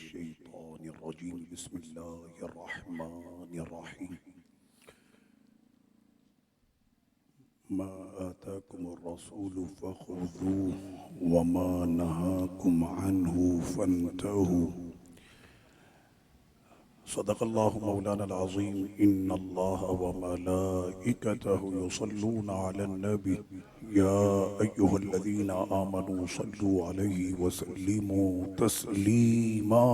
मिनश्शैतानिर्रजीम बिस्मिल्लाहिर्रहमानिर्रहीम मा आताकुमुर रसूलु फखुज़ूहु वमा नहाकुम अन्हु फंतहू सदक़ल्लाहु मौलाना अज़ीम इन्नल्लाह व मलाइकतहु युसल्लूना अलन नबी या अय्युहल्लज़ीना आमनू सल्लू अलैहि व सल्लिमू तस्लीमा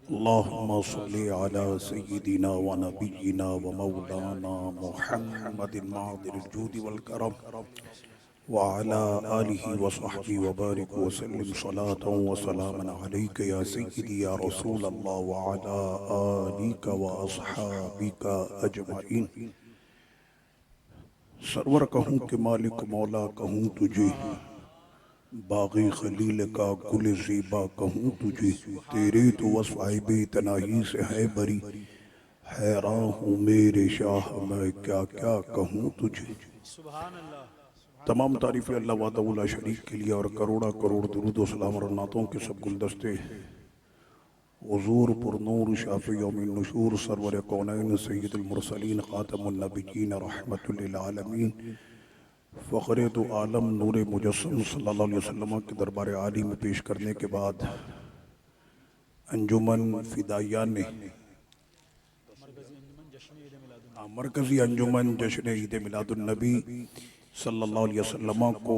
अल्लाहुम्मा सल्लि अला सय्यिदिना व नबिय्यिना व मौलाना मुहम्मदिन मादिल जूदि वल करम व अला आलिहि व सहबिहि व बारिक व सल्लिम सलातन व सलामन अलैका या सय्यिदी या रसूल अल्लाह व अला आलिका व अस्हाबिका अजमईन। सरवर कहूँ कि मालिक मौला कहूँ तुझे, बाग़ी खलील का गुल ज़ीबा कहूँ तुझे, तेरे तो वस्फ़ तनाही से है बरी, हैरान हूँ मेरे शाह मैं क्या क्या कहूँ तुझे। तमाम तारीफ़ अल्लाह वाहदहुल्ला शरीक के लिए और करोड़ा करोड़ दुरूद व सलाम और नातों के सब गुलदस्ते हुज़ूर पुरनूर शाफ़ी यौमिन नुशूर सरवर कौनैन सय्यदुल मुरसलीन ख़ातमुन नबिय्यीन रहमतुल लिल आलमीन फ़ख़्रे दो आलम नूर मुजस्सम सल्लल्लाहु अलैहि वसल्लम के दरबार आली में पेश करने के बाद अंजुमन फ़िदाइया ने मरकज़ी अंजुमन जश्न ईद मिलादुन नबी सल्लल्लाहु अलैहि वसल्लम को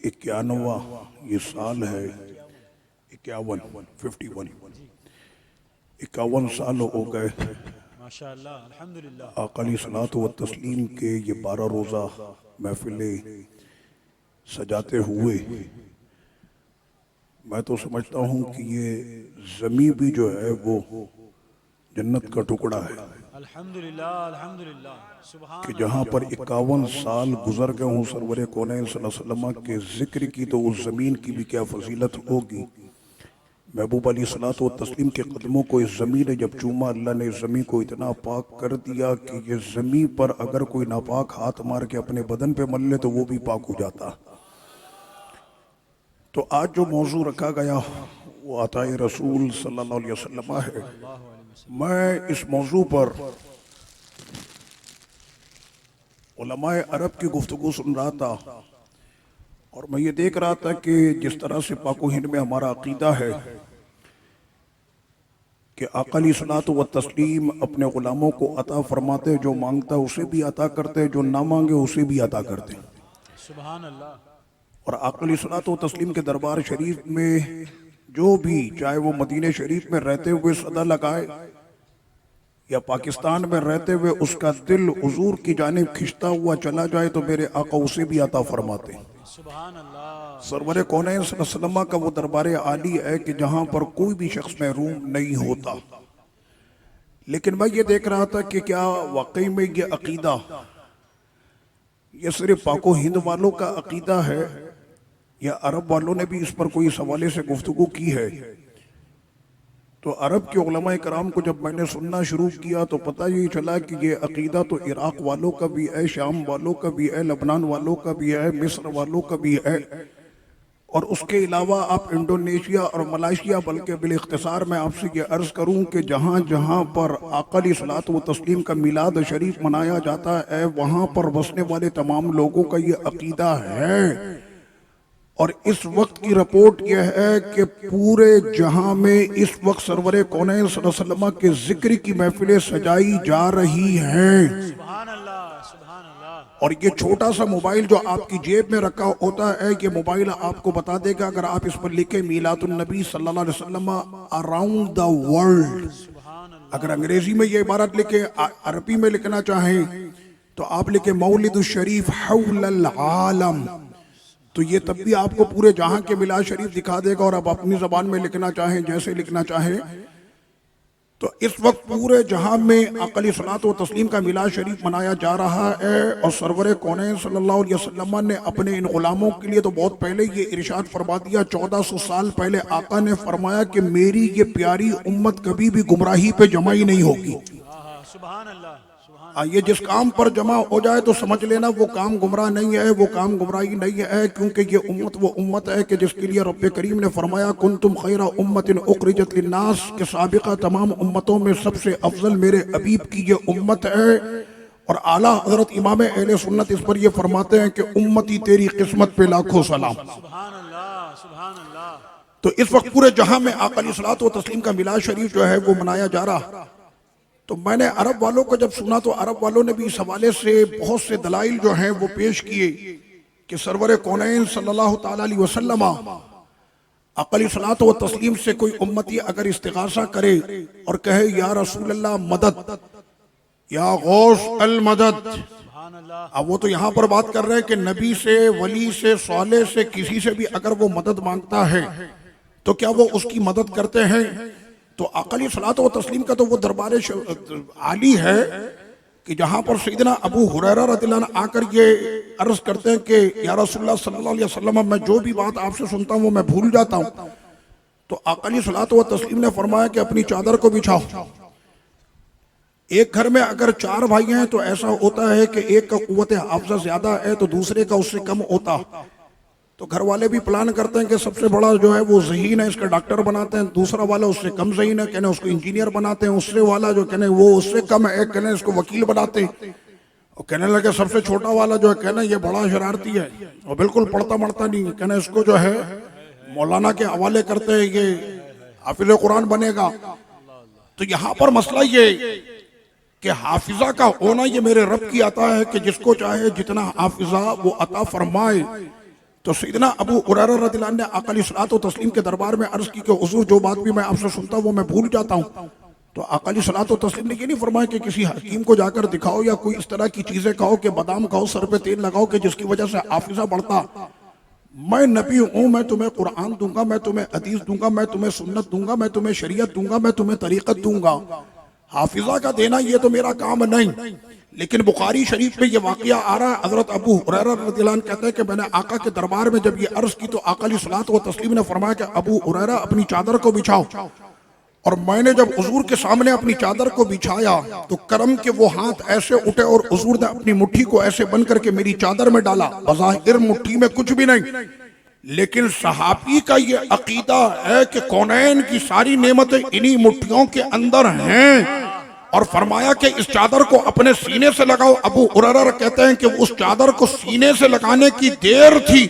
51वां ये साल है, 51 साल हो गए माशाअल्लाह अल्हम्दुलिल्लाह। आका अलैहिस्सलातु व तस्लीम के ये 12 रोज़ा महफिलें सजाते हुए। मैं तो समझता हूँ कि ये ज़मीं भी जो है वो जन्नत का टुकड़ा है अल्हम्दुलिल्लाह अल्हम्दुलिल्लाह सुभान कि जहाँ पर 51 साल गुजर गए हूँ सरवर कौनैन सल्लल्लाहु अलैहि वसल्लम के ज़िक्र की, तो उस ज़मीन की भी क्या फजीलत होगी। महबूब अलैहिस्सलातु व तस्लीम के कदमों को इस ज़मीन ने जब चूमा, अल्लाह ने इस ज़मीन को इतना पाक कर दिया कि ये ज़मीन पर अगर कोई नापाक हाथ मार के अपने बदन पे मल ले तो वो भी पाक हो जाता। तो आज जो मौजू रखा गया वो अताए रसूल सल्लल्लाहु अलैहि वसल्लम है। मैं इस मौजू पर उलमाए अरब की गुफ्तगू सुन रहा था और मैं ये देख रहा था कि जिस तरह से पाको हिंद में हमारा अकीदा है कि आका अलैहिस्सलातु व तस्लीम अपने गुलामों को अता फरमाते, जो मांगता उसे भी अता करते, जो ना मांगे उसे भी अता करते। सुभान अल्लाह। और आका अलैहिस्सलातु व तस्लीम के दरबार शरीफ में जो भी, चाहे वो मदीने शरीफ में रहते हुए सदा लगाए या पाकिस्तान में रहते हुए उसका दिल हुजूर की जानिब खिंचता हुआ चला जाए, तो मेरे आका उसे भी अता फरमाते। सुभान अल्लाह। सरवर कौनैन सल्लल्लाहु अलैहि वसल्लम का वो दरबार आली है कि जहाँ पर कोई भी शख्स महरूम नहीं होता। लेकिन मैं ये देख रहा था कि क्या वाकई में ये अकीदा ये सिर्फ पाको हिंद वालों का अकीदा है या अरब वालों ने भी इस पर कोई इस हवाले से गुफ्तगू की है। तो अरब के उलमाए कराम को जब मैंने सुनना शुरू किया तो पता ये चला कि ये अकीदा तो इराक वालों का भी है, शाम वालों का भी है, लबनान वालों का भी है, मिस्र वालों का भी है, और उसके अलावा आप इंडोनेशिया और मलेशिया, बल्कि बिल इख्तिसार मैं आपसे ये अर्ज़ करूँ कि जहाँ जहाँ पर आका अलैहिस्सलातु व तस्लीम का मिलाद शरीफ मनाया जाता है वहाँ पर बसने वाले तमाम लोगों का ये अकीदा है। और इस वक्त की रिपोर्ट यह है कि पूरे जहां में इस वक्त सरवर कौनैन सल्लल्लाहु अलैहि वसल्लम के जिक्र की महफिलें सजाई जा रही हैं। सुभान अल्लाह सुभान अल्लाह। और ये छोटा सा मोबाइल जो आपकी जेब में रखा होता है, ये मोबाइल आपको बता देगा, अगर आप इस पर लिखे मीलादुन नबी सल्लल्लाहु अलैहि वसल्लम अराउंड द वर्ल्ड, अगर अंग्रेजी में ये इबारत लिखे, अरबी में लिखना चाहें तो आप लिखे मौलिदुश शरीफ हौलल आलम, तो ये तब भी आपको पूरे जहां के मिलाद शरीफ दिखा देगा। और आप अपनी जबान में लिखना चाहें, जैसे लिखना चाहें, तो इस वक्त पूरे जहां में आका अलैहिस्सलातु व तस्लीम का मिलाद शरीफ मनाया जा रहा है। और सरवर कौनैन सल्लल्लाहु अलैहि वसल्लम ने अपने इन गुलामों के लिए तो बहुत पहले ये इरशाद फरमा दिया, 1400 साल पहले आका ने फरमाया कि मेरी ये प्यारी उम्मत कभी भी गुमराही पे जमा ही नहीं होगी। सुभान अल्लाह सुभान ये जिस काम पर जमा हो जाए तो समझ लेना वो काम गुमराह नहीं है, वो काम गुमराही नहीं है, क्योंकि ये उम्मत वो उम्मत है कि जिसके लिए रब्बे करीम ने फरमाया कुंतुम खैरा उम्मतिन उखरिजत लिन्नास के साबिका तमाम उम्मतों में सबसे अफजल मेरे हबीब की ये उम्मत है। और आला हजरत इमाम अहले सुन्नत इस पर ये फरमाते हैं कि उम्मती तेरी किस्मत पे लाखों सलाम। सुभान अल्लाह, सुभान अल्लाह। तो इस वक्त पूरे जहां में आका अलैहिस्सलातु व तस्लीम का मिलाद शरीफ जो है वो मनाया जा रहा। तो मैंने अरब वालों को जब सुना तो अरब वालों ने भी इस हवाले से बहुत से दलाइल जो हैं वो पेश किए कि सरवर कौनैन सल्लल्लाहु ताला अलैहि वसल्लम आका अलैहिस्सलातु व तस्लीम से कोई उम्मती अगर इस्तिगासा करे और कहे या रसूल अल्लाह मदद, या गौस अल मदद। सुभान अल्लाह। अब वो तो यहाँ पर बात कर रहे हैं कि नबी से, वली से, साले से, किसी से भी अगर वो मदद मांगता है तो क्या वो उसकी मदद करते हैं? तो आका अलैहिस्सलातु व तस्लीम का तो वो दरबार आली है कि जहाँ पर सैयदना अबू हुरैरा रज़ियल्लाहु अन्हु आकर ये अर्ज करते हैं कि या रसूलुल्लाह सल्लल्लाहु अलैहि वसल्लम मैं जो भी बात आपसे सुनता हूँ वो मैं भूल जाता हूँ। तो आका अलैहिस्सलातु व तस्लीम ने फरमाया कि अपनी चादर को बिछाओ। एक घर में अगर 4 भाई हैं तो ऐसा होता है कि एक का कुव्वत हाफ़िज़ा ज्यादा है तो दूसरे का उससे कम होता। तो घर वाले भी प्लान करते हैं कि सबसे बड़ा जो है वो ज़हीन है, इसका डॉक्टर बनाते हैं, दूसरा वाला उससे कम ज़हीन है, कहने उसको इंजीनियर बनाते हैं, उससे वाला जो कहने वो उससे कम है, कहने इसको वकील बनाते हैं। और कहने लगे सबसे छोटा वाला जो है कहना ये बड़ा शरारती है और बिल्कुल पढ़ता मढ़ता नहीं, कहने इसको जो है मौलाना के हवाले करते हैं, ये हाफिज कुरान बनेगा। तो यहाँ पर मसला ये कि हाफिजा का होना ये मेरे रब की अता है कि जिसको चाहे जितना हाफिजा वो अता फरमाए। तो सैयदना अबू हुरैरा रज़ियल्लाहु अन्हु ने आका अलैहिस्सलातु व तस्लीम के दरबार में अर्ज की कि हुजूर जो बात भी मैं आपसे सुनता हूँ वो मैं भूल जाता हूँ। तो आका अलैहिस्सलातु व तस्लीम ने ये नहीं फरमाया कि किसी हकीम को जाकर दिखाओ या कोई इस तरह की चीजें कहो कि बादाम खाओ, सर पे तेल लगाओ कि जिसकी वजह से हाफिजा बढ़ता। मैं नबी हूँ, मैं तुम्हें कुरान दूंगा, मैं तुम्हें हदीस दूंगा, मैं तुम्हें सुन्नत दूंगा, मैं तुम्हें शरीयत दूंगा, मैं तुम्हें तरीकत दूंगा। हाफिजा का देना ये तो मेरा काम नहीं। लेकिन बुखारी शरीफ में ये वाकया आ रहा है, हजरत अबू हुरैरा रज़ियल्लाहु अन्हु कहते हैं कि मैंने आका के दरबार में जब ये अर्ज की तो आका अलैहिस्सलातु व तस्लीम ने फरमाया कि अबू हुरैरा अपनी चादर को बिछाओ। और मैंने जब हुजूर के सामने अपनी चादर को बिछाया तो करम के वो हाथ ऐसे उठे और हुजूर ने अपनी मुट्ठी को ऐसे बंद करके मेरी चादर में डाला। बज़ाहिर मुट्ठी में कुछ भी नहीं, लेकिन सहाबी का ये अकीदा है कि कौनैन की सारी नेमतें इन्हीं मुट्ठियों के अंदर हैं। और फरमाया कि इस चादर को अपने सीने से लगाओ। अबू हुरैरा कहते हैं कि उस चादर को सीने से लगाने की देर थी,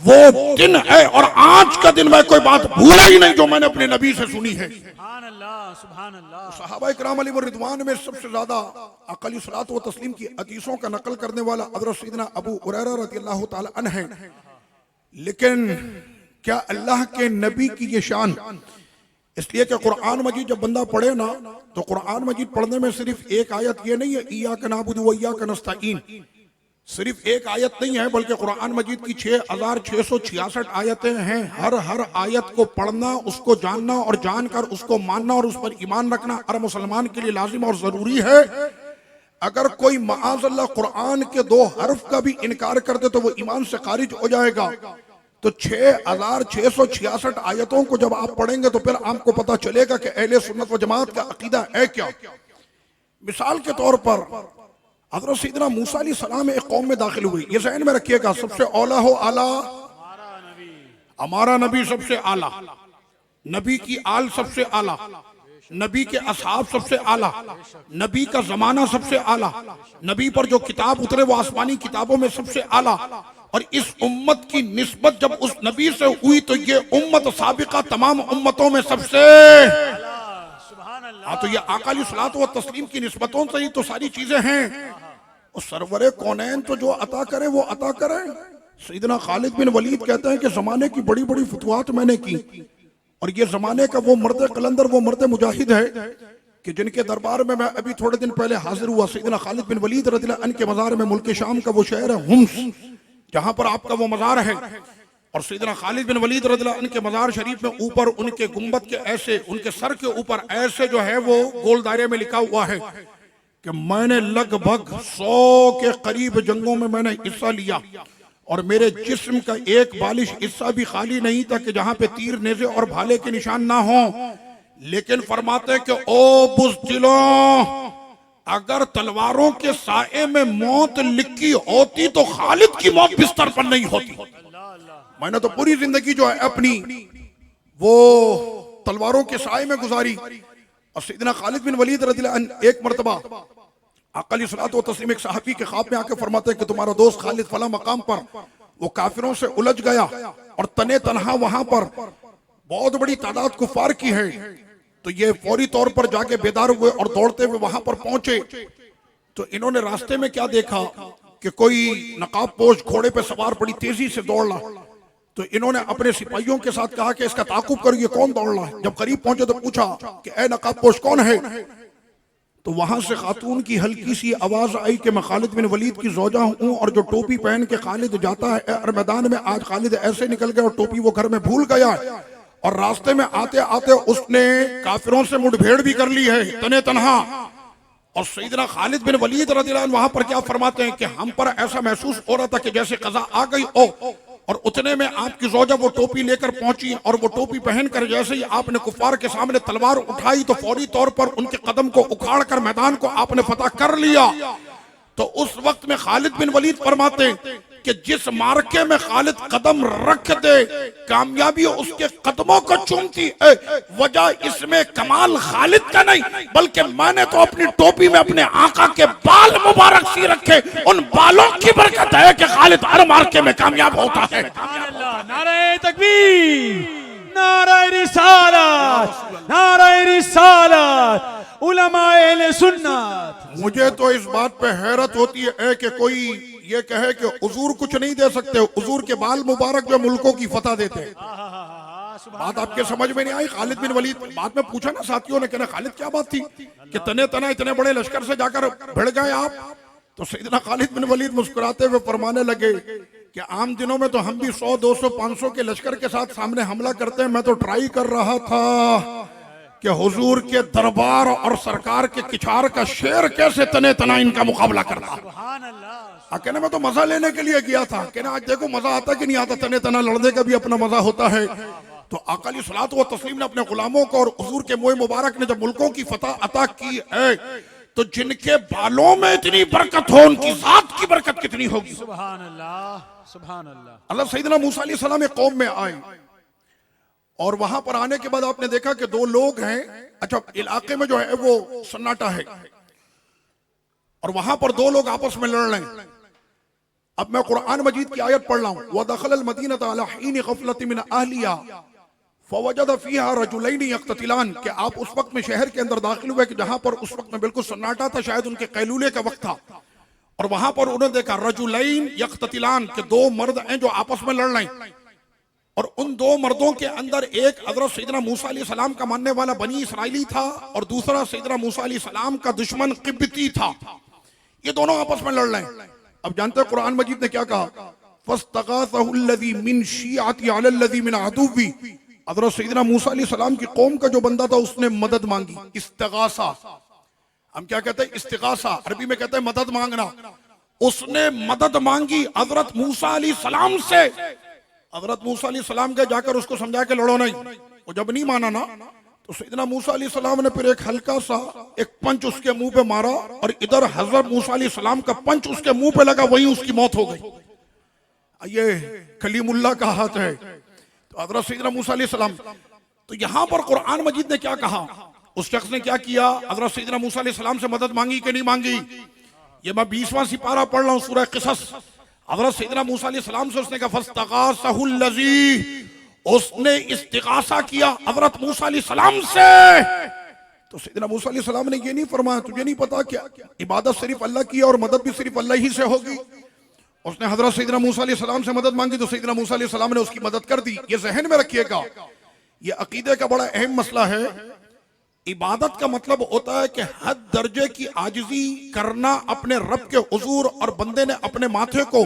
वो दिन है और आज का दिन मैं कोई बात भूला ही नहीं जो मैंने अपने नबी से सुनी है। सुभान अल्लाह, सुभान अल्लाह। सहाबा किराम अलैहिम रिदवान में सबसे ज्यादा आका अलैहिस्सलातु व तस्लीम की हदीसों का नकल करने वाला हज़रत सैयदना अबू हुरैरा रज़ियल्लाहु ताला अन्हु है। लेकिन क्या अल्लाह के नबी की ये शान, इसलिए कि कुरान मजीद जब बंदा पढ़े ना तो कुरान मजीद पढ़ने में सिर्फ एक आयत ये नहीं है इय्याका नअबुदु व इय्याका नस्तईन, सिर्फ एक आयत नहीं है बल्कि कुरान मजीद की 6666 आयतें हैं। हर आयत को पढ़ना, उसको जानना और जानकर उसको मानना और उस पर ईमान रखना हर मुसलमान के लिए लाजिम और जरूरी है। अगर कोई माअज़ल्लाह कुरान के 2 हर्फ का भी इनकार कर दे तो वो ईमान से खारिज हो जाएगा। तो 6666 आयतों को जब आप पढ़ेंगे तो फिर आपको पता चलेगा कि अहले सुन्नत व जमात का अकीदा है क्या। मिसाल के तौर पर हज़रत सैयदना मूसा अलैहिस्सलाम एक कौम में दाखिल हुई, ये ज़हन में रखिएगा, सबसे औला हो आला हमारा नबी सबसे आला, नबी की आल सबसे आला, नबी के असहाब सबसे आला, नबी का जमाना सबसे आला, नबी पर जो किताब उतरे वो आसमानी किताबों में सबसे आला। और इस उम्मत की निस्बत जब उस नबी से हुई तो ये उम्मत साबिका तमाम उम्मतों में सबसे तो ये आका अलैहिस्सलातु व तस्लीम की निस्बतों से ही तो सारी चीजें हैं। और सरवरे कौनैन तो जो अता करे वो अता करे। सैयदना खालिद बिन वलीद कहते हैं कि जमाने की बड़ी बड़ी फतवात मैंने की और ये जमाने का वो मर्द कलंदर, वो मर्द मुजाहिद है कि जिनके दरबार में मैं अभी थोड़े दिन पहले हाजिर हुआ। सैयदना खालिद बिन वलीद रज़ियल्लाहु अन्हु के मज़ार में मुल्क शाम का वो शहर है हुम्स, जहां पर आपका वो मज़ार है। और सैयदना खालिद बिन वलीद रज़ियल्लाहु अन्हु के मज़ार शरीफ में ऊपर उनके गुंबद के ऐसे, उनके सर के ऊपर ऐसे जो है वो गोल दायरे में लिखा हुआ है कि मैंने लगभग 100 के करीब जंगों में मैंने हिस्सा लिया और मेरे जिस्म का एक बालिश हिस्सा भी खाली नहीं था कि जहां पे तीर, नेज़े और भाले के निशान ना हो। लेकिन फरमाते कि ओ बुज़दिलों, अगर तलवारों के साए में मौत लिखी होती तो खालिद की मौत बिस्तर पर नहीं होती। मैंने तो पूरी जिंदगी जो है अपनी वो तलवारों के साए में गुजारी। और सैयदना खालिद बिन वलीद रज़ियल्लाहु अन्हु एक मरतबा आका अलैहिस्सलातु व तस्लीम एक सहाबी के ख्वाब में आके फरमाते हैं कि तुम्हारा दोस्त खालिद फला मकाम पर वो काफिरों से उलझ गया और तने तनहा वहां पर बहुत बड़ी तादाद कुफार की है। तो ये फौरी तौर पर जाके बेदार हुए और दौड़ते हुए वहां पर पहुंचे। तो इन्होंने रास्ते में क्या देखा कि कोई नकाब पोश घोड़े पे सवार बड़ी तेजी से दौड़ रहा। तो इन्होंने अपने सिपाहियों के साथ कहा कि इसका ताकुब करिए कौन दौड़ रहा है। जब करीब पहुंचे तो पूछा कि ए नकाब पोश कौन है। तो वहां से खातून की हल्की सी आवाज आई कि मैं खालिद बिन वलीद की जोजा हूं और जो टोपी पहन के खालिद जाता है और मैदान में आज खालिद ऐसे निकल गया और टोपी वो घर में भूल गया और रास्ते में आते आते उसने काफिरों से मुठभेड़ भी कर ली है तने तनहा। और सैयदना खालिद बिन वलीद रज़ियल्लाहु अन्हु वहां पर क्या फरमाते हैं कि हम पर ऐसा महसूस हो रहा था कि जैसे कज़ा आ गई हो। और उतने में आपकी जोजा वो टोपी लेकर पहुंची और वो टोपी पहनकर जैसे ही आपने कुफार के सामने तलवार उठाई तो फौरी तौर पर उनके कदम को उखाड़ कर मैदान को आपने फतह कर लिया। तो उस वक्त में खालिद बिन वलीद फरमाते कि जिस मार्के में खालिद कदम रख दे कामयाबी उसके कदमों को चूमती है। वजह इसमें कमाल खालिद का नहीं बल्कि मैंने तो अपनी टोपी में अपने आका के बाल मुबारक सी रखे उन बालों की बरकत है कि खालिद हर मार्के में कामयाब होता है। नारे तकबीर, नारे रिसालत, नारे रिसालत, उलमाए अहले सुन्नत। मुझे तो इस बात पे हैरत होती है कि कोई ये कहे कि हुजूर कुछ नहीं दे सकते। हुजूर के बाल मुबारक जो मुल्कों की फतह देते हैं। बात आपके समझ में नहीं आई। खालिद बिन वलीद बाद में पूछा ना साथियों ने कहना खालिद क्या बात थी कि तने तना इतने बड़े लश्कर से जाकर भिड़ गए आप। तो सैयदना खालिद बिन वलीद मुस्कुराते हुए फरमाने लगे कि आम दिनों में तो हम भी 100, 200, 500 के लश्कर के साथ सामने हमला करते हैं। मैं तो ट्राई कर रहा था कि हुजूर के दरबार और सरकार के किचार का शेर कैसे तने तना इनका मुकाबला करता। कहने में तो मजा लेने के लिए गया था। कहने आज देखो मजा आता कि नहीं आता। तने तना लड़ने का भी अपना मजा होता है। तो आका अलैहिस्सलातु व तस्लीम ने अपने गुलामों को और हुजूर के मोए मुबारक ने जब मुल्कों की फतह अता की है तो जिनके बालों में इतनी बरकत हो उनकी जात की बरकत कितनी होगी। सुभान अल्लाह, सुभान अल्लाह। अल्लाह सैयदना मूसा अलैहिस्सलाम एक कौम में आए और वहां पर आने के बाद आपने देखा कि दो लोग हैं। अच्छा इलाके में जो है वो सन्नाटा है और वहां पर दो लोग आपस में लड़ रहे हैं। अब मैं कुरान मजीद की आयत पढ़ रहा हूं। वदखलल मदीनत अला हीन गफलत मिन अहलिहा फवजद फीहा रजुलैन यक्ततिलान कि आप उस वक्त में शहर के अंदर दाखिल हुए कि जहां पर उस वक्त में बिल्कुल सन्नाटा था, शायद उनके कैलूले का वक्त था। और वहां पर उन्होंने देखा रजुलैन यक्ततिलान के दो मर्द हैं जो आपस में लड़ रहे हैं। और उन दो मर्दों के अंदर एक हजरत सैयदना मूसा अलैहिस्सलाम का मानने वाला बनी इसराइली था और दूसरा सैयदना मूसा अलैहिस्सलाम का दुश्मन किब्ती था। ये दोनों आपस में लड़ रहे हैं। अब जानते हैं कुरान मजीद ने क्या कहा। फस्तगासहुल्लज़ी मिन शियाती अलल्लज़ी मिन अदुव्वी। हजरत सैयदना मूसा अलैहिस्सलाम की कौम का जो बंदा था उसने मदद मांगी। इस्तिगासा हम क्या कहते हैं, इस्तिगासा अरबी में कहते हैं मदद मांगना। उसने मदद मांगी हजरत मूसा अलैहिस्सलाम से। हजरत मूसा अलैहिस्सलाम के जाकर उसको समझा के लड़ो नहीं। वो जब नहीं माना ना तो सैयदना मूसा अलैहिस्सलाम ने फिर एक हल्का सा एक पंच उसके मुंह पे मारा और इधर हजरत मूसा अलैहिस्सलाम का पंच उसके मुंह पे लगा, वहीं उसकी मौत हो गई। ये कलीमुल्लाह का हाथ है। तो हजरत सैयदना मूसा अलैहिस्सलाम तो यहां पर कुरान मजीद ने क्या कहा, उस शख्स ने क्या किया, हजरत सैयदना मूसा अलैहिस्सलाम से मदद मांगी कि नहीं मांगी। ये मैं 20वां सिपारा पढ़ रहा हूं सूरह क़िसस। हजरत सैयदना मूसा अलैहिस्सलाम से उसने कहा फस्तगासहुल्लज़ी, उसने इस्तिगासा किया हजरत मूसा अलैहिस्सलाम से। तो सैयदना मूसा अलैहिस्सलाम ने ये नहीं फरमाया तुझे नहीं पता क्या इबादत सिर्फ अल्लाह की है और मदद भी सिर्फ अल्लाह ही से होगी। उसने हजरत सैयदना मूसा अलैहिस्सलाम से मदद मांगी तो सैयदना मूसा अलैहिस्सलाम ने उसकी मदद कर दी। ये जहन में रखिएगा, ये अकीदे का बड़ा अहम मसला है। इबादत का मतलब होता है कि हद दर्जे की आजिजी करना अपने रब के हुजूर, और बंदे ने अपने माथे को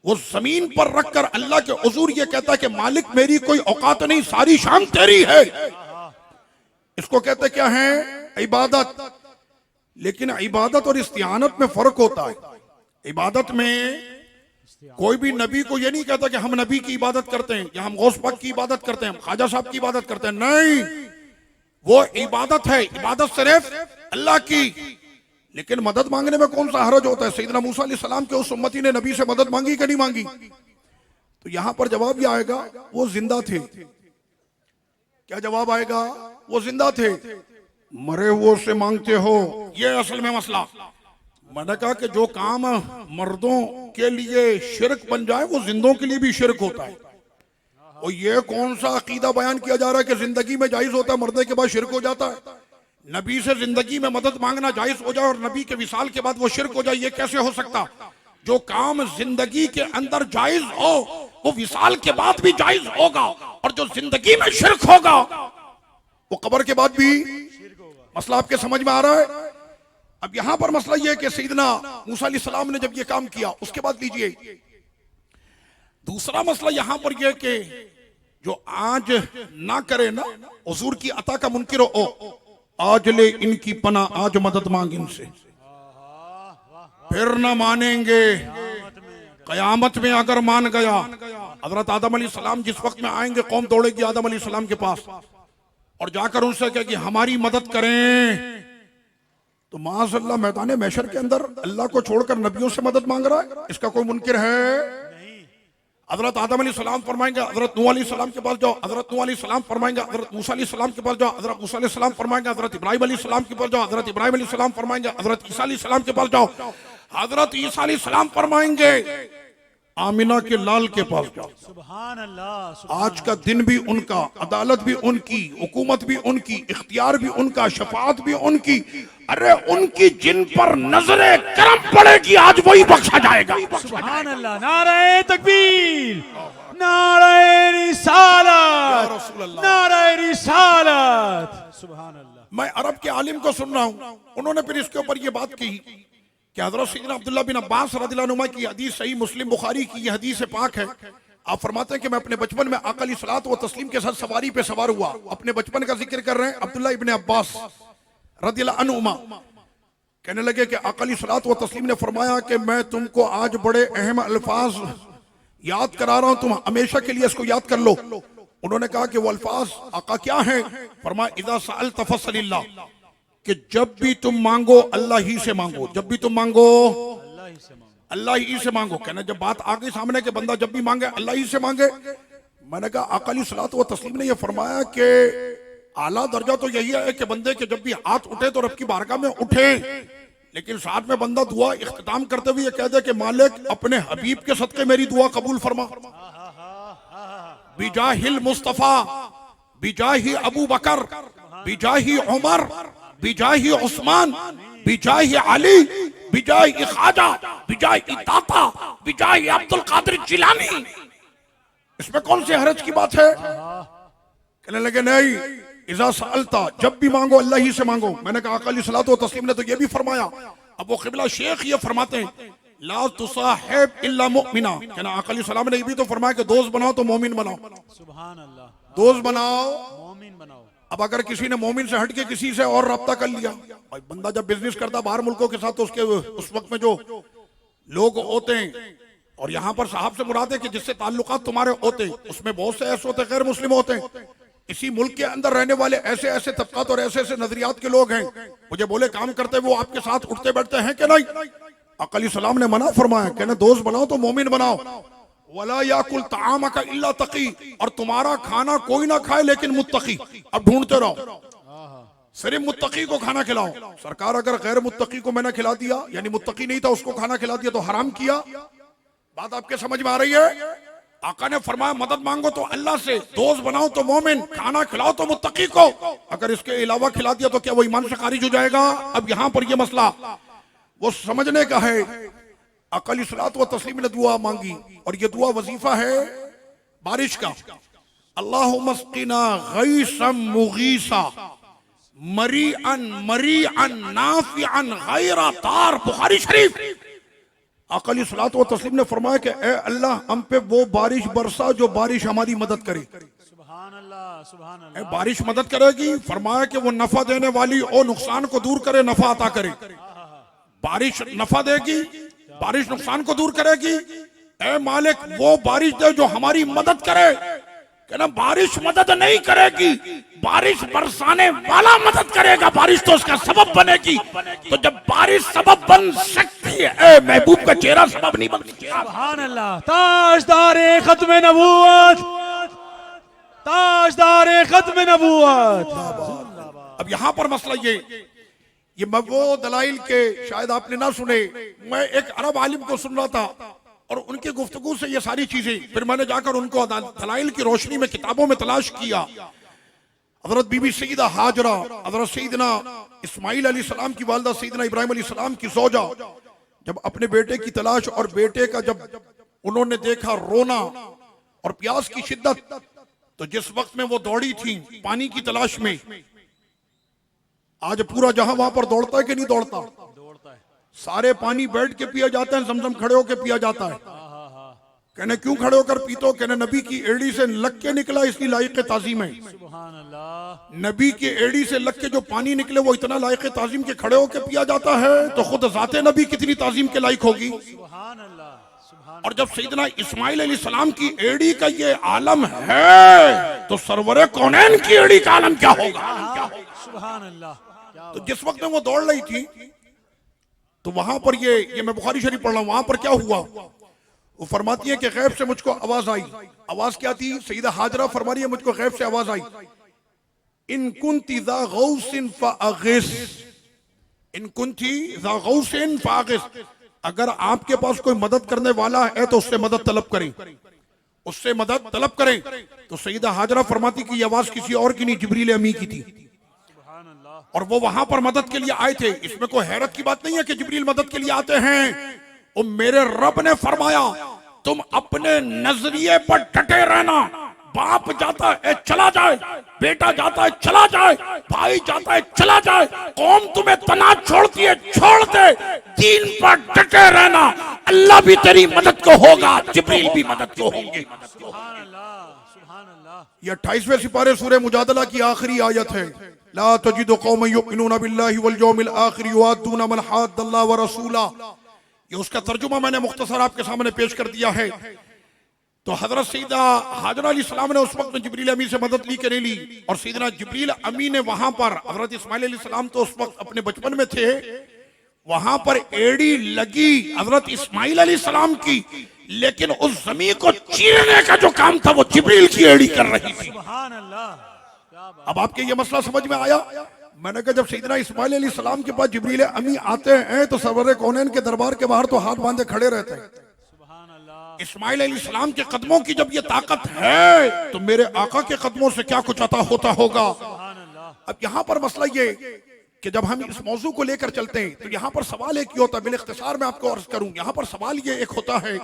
वो जमीन पर रखकर अल्लाह के हुजूर ये कहता है कि मालिक मेरी कोई औकात नहीं, सारी शान तेरी है। इसको कहते क्या है, इबादत। लेकिन इबादत और इस्तिआनत में फर्क होता है। इबादत में कोई भी नबी को ये नहीं कहता कि हम नबी की इबादत करते हैं या हम गौस पाक की इबादत करते हैं, हम ख्वाजा साहब की इबादत करते हैं। नहीं, वो इबादत है, इबादत सिर्फ अल्लाह की। लेकिन मदद मांगने में कौन सा हरज होता है? सैयदना मूसा अलैहिस्सलाम के उस उम्मती ने नबी से मदद मांगी कि नहीं मांगी? तो यहां पर जवाब यह आएगा वो जिंदा थे। क्या जवाब आएगा? वो जिंदा थे। मरे हुए से मांगते हो, ये असल में मसला। मैंने कहा कि जो काम मर्दों के लिए शिरक बन जाए वो जिंदों के लिए भी शिरक होता है। और ये कौन सा अकीदा बयान किया जा रहा है कि जिंदगी में जायज होता है, मरने के बाद शिरक हो जाता है? नबी से जिंदगी में मदद मांगना जायज हो जाए और नबी के विसाल के बाद वो शिरक हो जाए, ये कैसे हो सकता? जो काम जिंदगी के अंदर जायज हो वो विसाल के बाद भी जायज होगा, और जो जिंदगी में शिरक होगा वो कब्र के बाद भी। मसला आपके समझ में आ रहा है? अब यहां पर मसला यह है कि सैयदना मूसा अलैहिस्सलाम ने जब ये काम किया उसके बाद लीजिए दूसरा मसला यहां पर यह कि जो आज ना करे ना, हुजूर की अता का मुनकिर हो, आज ले इनकी पना, आज मदद मांग इनसे, फिर ना मानेंगे कयामत में अगर मान गया। हजरत आदम अलैहिस्सलाम जिस वक्त में आएंगे कौम दौड़ेगी आदम अलैहिस्सलाम के पास और जाकर उनसे कहे कि हमारी मदद करें। तो माज़अल्लाह मैदान महशर के अंदर अल्लाह को छोड़कर नबियों से मदद मांग रहा है, इसका कोई मुनकिर है? हजरत आदम अलैहिस्सलाम फरमाएंगे हजरत नूह अलैहिस्सलाम के पास जाओ, हजरत नूह अलैहिस्सलाम फरमाएंगे हजरत मूसा अलैहिस्सलाम के पास जाओ, हजरत मूसा अलैहिस्सलाम फरमाएंगे हजरत इब्राहिम अलैहिस्सलाम के पास जाओ, हजरत इब्राहिम अलैहिस्सलाम फरमाएंगे हजरत ईसा अलैहिस्सलाम के पास जाओ, हजरत ईसा अलैहिस्सलाम फरमाएंगे आमिना के लाल के पास जाओ। सुभान अल्लाह। आज का दिन भी उनका, अदालत भी उनकी, हुकूमत भी उनकी, इख्तियार भी उनका, शफाअत भी उनकी। अरे उनकी जिन पर नजरे करम पड़ेगी आज वही बख्शा जाएगा। सुभान अल्लाह। नारे तकबीर, नारे रिसालत, नारे रिसालत। सुभान अल्लाह। मैं अरब के आलिम को सुन रहा हूं, उन्होंने फिर इसके ऊपर ये बात की कि हज़रत सैयदना अब्दुल्लाह बिन अब्बास रज़ियल्लाहु अन्हुमा की हदीस सही मुस्लिम बुखारी की ये हदीस पाक है। आप फरमाते हैं कि मैं अपने बचपन में आका अलैहिस्सलातु व तस्लीम के साथ सवारी पे सवार हुआ। अपने बचपन का जिक्र कर रहे हैं अब्दुल्लाह इब्न अब्बास रज़ियल्लाहु अन्हुमा। कहने लगे कि आका अलैहिस्सलातु व तस्लीम ने फरमाया कि मैं तुमको आज बड़े अहम अल्फाज याद करा रहा हूं, तुम हमेशा के लिए इसको याद कर लो। उन्होंने कहा कि वो अल्फाज आका क्या है? फरमाया इज़ा सअल्त फसअलिल्लाह, कि जब भी तुम मांगो अल्लाह ही से मांगो, जब भी तुम मांगो अल्लाह ही से मांगो। कहना जब बात आ गई सामने के बंदा जब भी मांगे अल्लाह ही से मांगे, मैंने कहा आका अलैहिस्सलातु व तस्लीम ने यह फरमाया कि आला दर्जा तो यही है कि बंदे के जब भी हाथ उठे तो रब की बारगाह में उठे, लेकिन साथ में बंदा दुआ इख्तिताम करते हुए कह दे कि मालिक अपने हबीब के सदके मेरी दुआ कबूल फरमा। बिजाहिल मुस्तफा, बिजाही अबू बकर, बिजाही उमर, बिजाही उस्मान, बिजाही अली, बिजाही ख्वाजा, बिजाही दाता, बिजाही अब्दुल कादिर जिलानी। इसमें कौन से हरज की बात है? कहने लगे नहीं, इज़ा सअल्ता, जब भी मांगो अल्लाह ही से मांगो। मैंने कहा आका अलैहिस्सलातु व तस्लीम ने तो ये भी फरमाया। अब वो क़िबला शेख ये फरमाते हैं ला तुसाहिब इल्ला मुमिना। कहना आका अलैहिस्सलाम ने ये भी तो फरमाया कि दोस्त बनाओ तो मोमिन बनाओ। सुभान अल्लाह। दोस्त बनाओ, मोमिन बनाओ। अब अगर किसी ने मोमिन से हटके किसी से और रब्ता कर लिया, भाई बंदा जब बिजनेस करता बाहर मुल्कों के साथ तो उसके उस वक्त में जो लोग होते हैं, और यहाँ पर साहब से मुराद है कि जिससे ताल्लुकात तुम्हारे होते हैं उसमें बहुत से ऐसे होते हैं गैर मुस्लिम होते हैं। इसी मुल्क के अंदर रहने वाले ऐसे ऐसे तबकात और ऐसे ऐसे नजरियात के लोग हैं, मुझे बोले काम करते वो आपके साथ उठते बैठते हैं कि नहीं? आका अलैहिस्सलाम ने मना फरमाया, कहने दोस्त बनाओ तो मोमिन बनाओ। वला याकुल ताअमका इल्ला तकी, और तुम्हारा खाना कोई ना खाए लेकिन मुत्तकी। अब ढूंढते रहो, सिर्फ मुत्तकी को खाना खिलाओ। सरकार अगर गैर मुत्तकी को मैंने खिला दिया, यानी मुत्तकी नहीं था उसको खाना खिला दिया तो हराम किया। बात आपके समझ में आ रही है? आका ने फरमाया मदद मांगो तो अल्लाह से, दोस्त बनाओ तो मोमिन, खाना खिलाओ तो मुत्तकी को। अगर इसके अलावा खिला दिया तो क्या वो ईमान से खारिज हो जाएगा? अब यहाँ पर यह मसला वो समझने का है। आका अलैहिस्सलातु व तस्लीम ने दुआ मांगी, और ये दुआ वजीफा है बारिश का। अल्लाहुम्मा अस्क़िना गैसन मुगीसा मरीअन मरीअन नाफ़िअन गैरा तार। बुखारी शरीफ। आका अलैहिस्सलातु व तस्लीम ने फरमाया कि ए अल्लाह हम पे वो बारिश बरसा जो बारिश हमारी मदद करे। सुभान अल्लाह, सुभान अल्लाह। बारिश मदद करेगी, फरमाया कि वो नफा देने वाली और नुकसान को दूर करे, नफा अता करे। बारिश नफा देगी, बारिश नुकसान को दूर करेगी। ए मालिक वो बारिश दे जो हमारी मदद करे। कहना बारिश मदद नहीं करेगी, बारिश बरसाने वाला मदद करेगा, बारिश तो उसका सबब बनेगी। तो जब बारिश सबब बन सकती है, ए महबूब का चेहरा सबब नहीं बन सकता। सुभान अल्लाह। ताजदारे खत्म नबूवत, ताजदारे खत्म नबूवत। अब यहां पर मसला ये मैं वो दलाइल के शायद आपने ना सुने, मैं एक अरब आलिम को सुन रहा था और उनकी गुफ्तगू से ये सारी चीजें, फिर मैंने जाकर उनको दलाइल की रोशनी में किताबों में तलाश किया। हजरत बीबी सईदा हाजरा, हजरत सईदना इस्माइल अलैहिस्सलाम की वालिदा सईदना इब्राहिम अलैहिस्सलाम की ज़ौजा, जब अपने बेटे की तलाश और बेटे का जब उन्होंने देखा रोना और प्यास की शिद्दत, तो जिस वक्त में वो दौड़ी थी पानी की तलाश में, आज पूरा जहां वहां पर दौड़ता है कि नहीं दौड़ता? दौड़ता है। सारे पानी बैठ के पिया जाता है, जमजम खड़े होकर पिया जाता है। कहने क्यों खड़े होकर पीतो? कहने नबी की एड़ी से लग के निकला, इसकी लायक ताजीम है। सुभान अल्लाह। नबी की एड़ी से लग के जो पानी निकले वो इतना लायक ताजीम के खड़े होकर पिया जाता है, तो खुद जाते नबी कितनी ताजीम के लायक होगी। सुभान अल्लाह, सुभान। और जब सैयदना इस्माइल अलैहिस्सलाम की एड़ी का ये आलम है, तो सरवरे कौनैन की एड़ी का आलम क्या होगा? सुभान अल्लाह। तो जिस वक्त में वो दौड़ रही थी, तो वहां पर ये मैं बुखारी शरीफ पढ़ रहा हूं, वहां पर क्या हुआ? वो फरमाती है कि गैब से मुझको आवाज आई। आवाज क्या थी? सईदा हाजरा फरमा रही है मुझको गैब से आवाज आई, इन कुंती ज़ा गौसिन फ़अग़िस, इन कुंती ज़ा गौसिन फ़अग़िस, अगर आपके पास कोई मदद करने वाला है तो उससे मदद तलब करें, उससे मदद तलब करें। तो सईदा हाजरा फरमाती कि ये आवाज किसी और की नहीं, जिब्रील अमी की थी, और वो वहां पर मदद के लिए आए थे। इसमें कोई हैरत की बात नहीं है कि जिब्रील मदद के लिए आते हैं। वो मेरे रब ने फरमाया तुम अपने नजरिए पर डटे रहना। बाप जाता है चला जाए, बेटा जाता है चला जाए, भाई जाता है चला जाए, कौम तुम्हें तना छोड़ती है छोड़ दे, दीन पर डटे रहना, अल्लाह भी तेरी मदद को होगा, जिब्रील भी मदद को होंगे। सुभान अल्लाह, सुभान अल्लाह। ये 28वें सिपारे सूरह मुजादला की आखिरी आयत है। ला तजिदु कौमन युमिनूना बिल्लाहि वल यौमिल आखिर युआद्दूना मन हाद्दल्लाह व रसूला। ये उसका तर्जुमा मैंने मुख्तसर आपके सामने पेश कर दिया है। तो हजरत सईदा हाजरा अलैहिस्सलाम ने उस वक्त में जिब्रील अमी से मदद ली कि नहीं ली, और सईदना जिब्रील अमी ने वहां पर, हजरत इस्माइल अलैहिस्सलाम तो उस वक्त अपने बचपन में थे, वहां पर एड़ी लगी हजरत इस्माइल अलैहिस्सलाम की, लेकिन उस जमीन को चीरने का जो काम था वो जिब्रील की एड़ी कर रही थी। सुभान अल्लाह। अब आपके ये मसला समझ में आया? मैंने कहा जब सैयदना इस्माइल अलैहिस्सलाम के पास जिब्रील अमी आते हैं तो सरवरे कौनैन के दरबार के बाहर तो हाथ बांधे खड़े रहते हैं। सुभान अल्लाह। इस्माइल अलैहिस्सलाम के कदमों की जब ये ताकत है तो मेरे आका के कदमों से क्या कुछ अता होता होगा। सुभान अल्लाह। अब यहाँ पर मसला ये कि जब हम इस मौजू को लेकर चलते हैं तो यहाँ पर सवाल एक ही होता है, बिल इख्तिसार में आपको अर्ज करूं, यहाँ पर सवाल ये एक होता है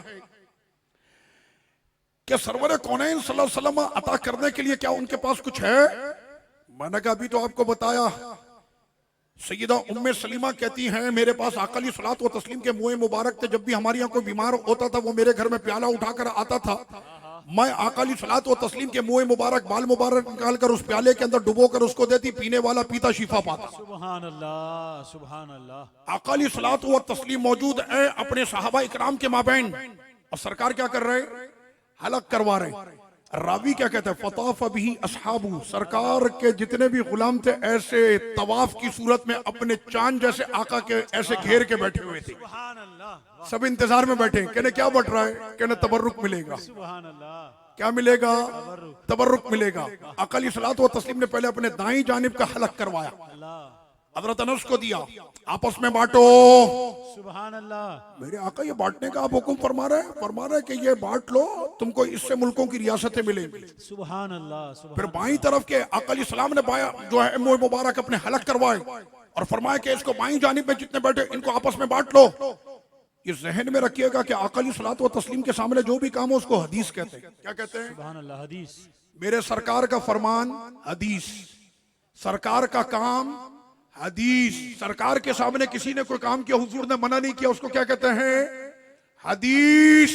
कि सरवरे कौनैन सल्लल्लाहु अलैहि वसल्लम अता करने के लिए क्या उनके पास कुछ है? मैंने कहा अभी तो आपको बताया, सैयदा उम्मे सलीमा कहती हैं मेरे पास आका अलैहिस्सलातु व तस्लीम के मुंह मुबारक थे, जब भी हमारे यहाँ कोई बीमार होता था वो मेरे घर में प्याला उठाकर आता था, मैं आका अलैहिस्सलातु व तस्लीम के मुंह मुबारक बाल मुबारक निकाल कर उस प्याले के अंदर डुबो कर उसको देती, पीने वाला पीता शिफा पाता। सुभान अल्लाह, सुभान अल्लाह। आका अलैहिस्सलातु व तस्लीम मौजूद है अपने सहाबा इकराम के माबैन, और सरकार क्या कर रहे? हलक करवा रहे। रावी क्या कहते हैं? फताफ बिही असहाबू, सरकार के जितने भी गुलाम थे ऐसे तवाफ की सूरत में अपने चांद जैसे आका के ऐसे घेर के बैठे हुए थे। सुभान अल्लाह। सब इंतजार में बैठे, कहने क्या बट रहा है? कहने तबर्रुक मिलेगा। सुभान अल्लाह। क्या मिलेगा? तबर्रुक मिलेगा। आका अलैहिस्सलातु व तस्लीम ने पहले अपने दाईं जानिब का हलक करवाया, हजरत अनस को दिया, आपस में बांटो। सुभान अल्लाह। मेरे आका ये बांटने का आप हुक्म फरमा रहे हैं कि ये बांट लो, तुमको इससे मुल्कों की रियासतें मिलेंगी। सुभान अल्लाह, सुभान। फिर बाईं तरफ के आका अलैहिस्सलाम ने जो है मुंह मुबारक अपने हलक करवाए और फरमाया कि इसको बाईं जानिब में जितने बैठे इनको आपस में बांट लो। ये जहन में रखिएगा कि आका अलैहिस्सलातु व तस्लीम के सामने जो भी काम हो उसको हदीस कहते हैं। क्या कहते हैं? सुभान अल्लाह। हदीस। मेरे सरकार का फरमान हदीस, सरकार का काम हदीस। सरकार के सामने किसी ने कोई काम किया, हुजूर ने मना नहीं किया, उसको क्या कहते हैं? हदीस।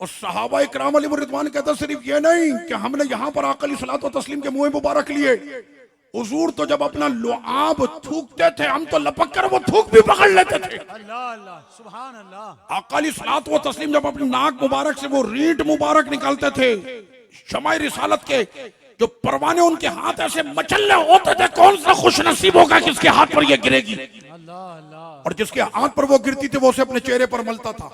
और सहाबा इकराम अलैहिम रिज़वान कहता सिर्फ ये नहीं कि हमने यहाँ पर आका अलैहिस्सलातु व तस्लीम के मुंह मुबारक लिए, हुजूर तो जब अपना लुआब थूकते थे हम तो लपक कर वो थूक भी पकड़ लेते थे। अल्लाह अल्लाह। सुभान अल्लाह। आका अलैहिस्सलातु व तस्लीम जब अपनी नाक मुबारक से वो रीठ मुबारक निकालते थे, शमाए रिसालत के जो परवाने उनके हाथ ऐसे मचलने होते थे, कौन सा खुश नसीब होगा किसके हाथ पर ये गिरेगी। और जिसके हाथ पर वो गिरती थी वो उसे अपने चेहरे पर मलता था।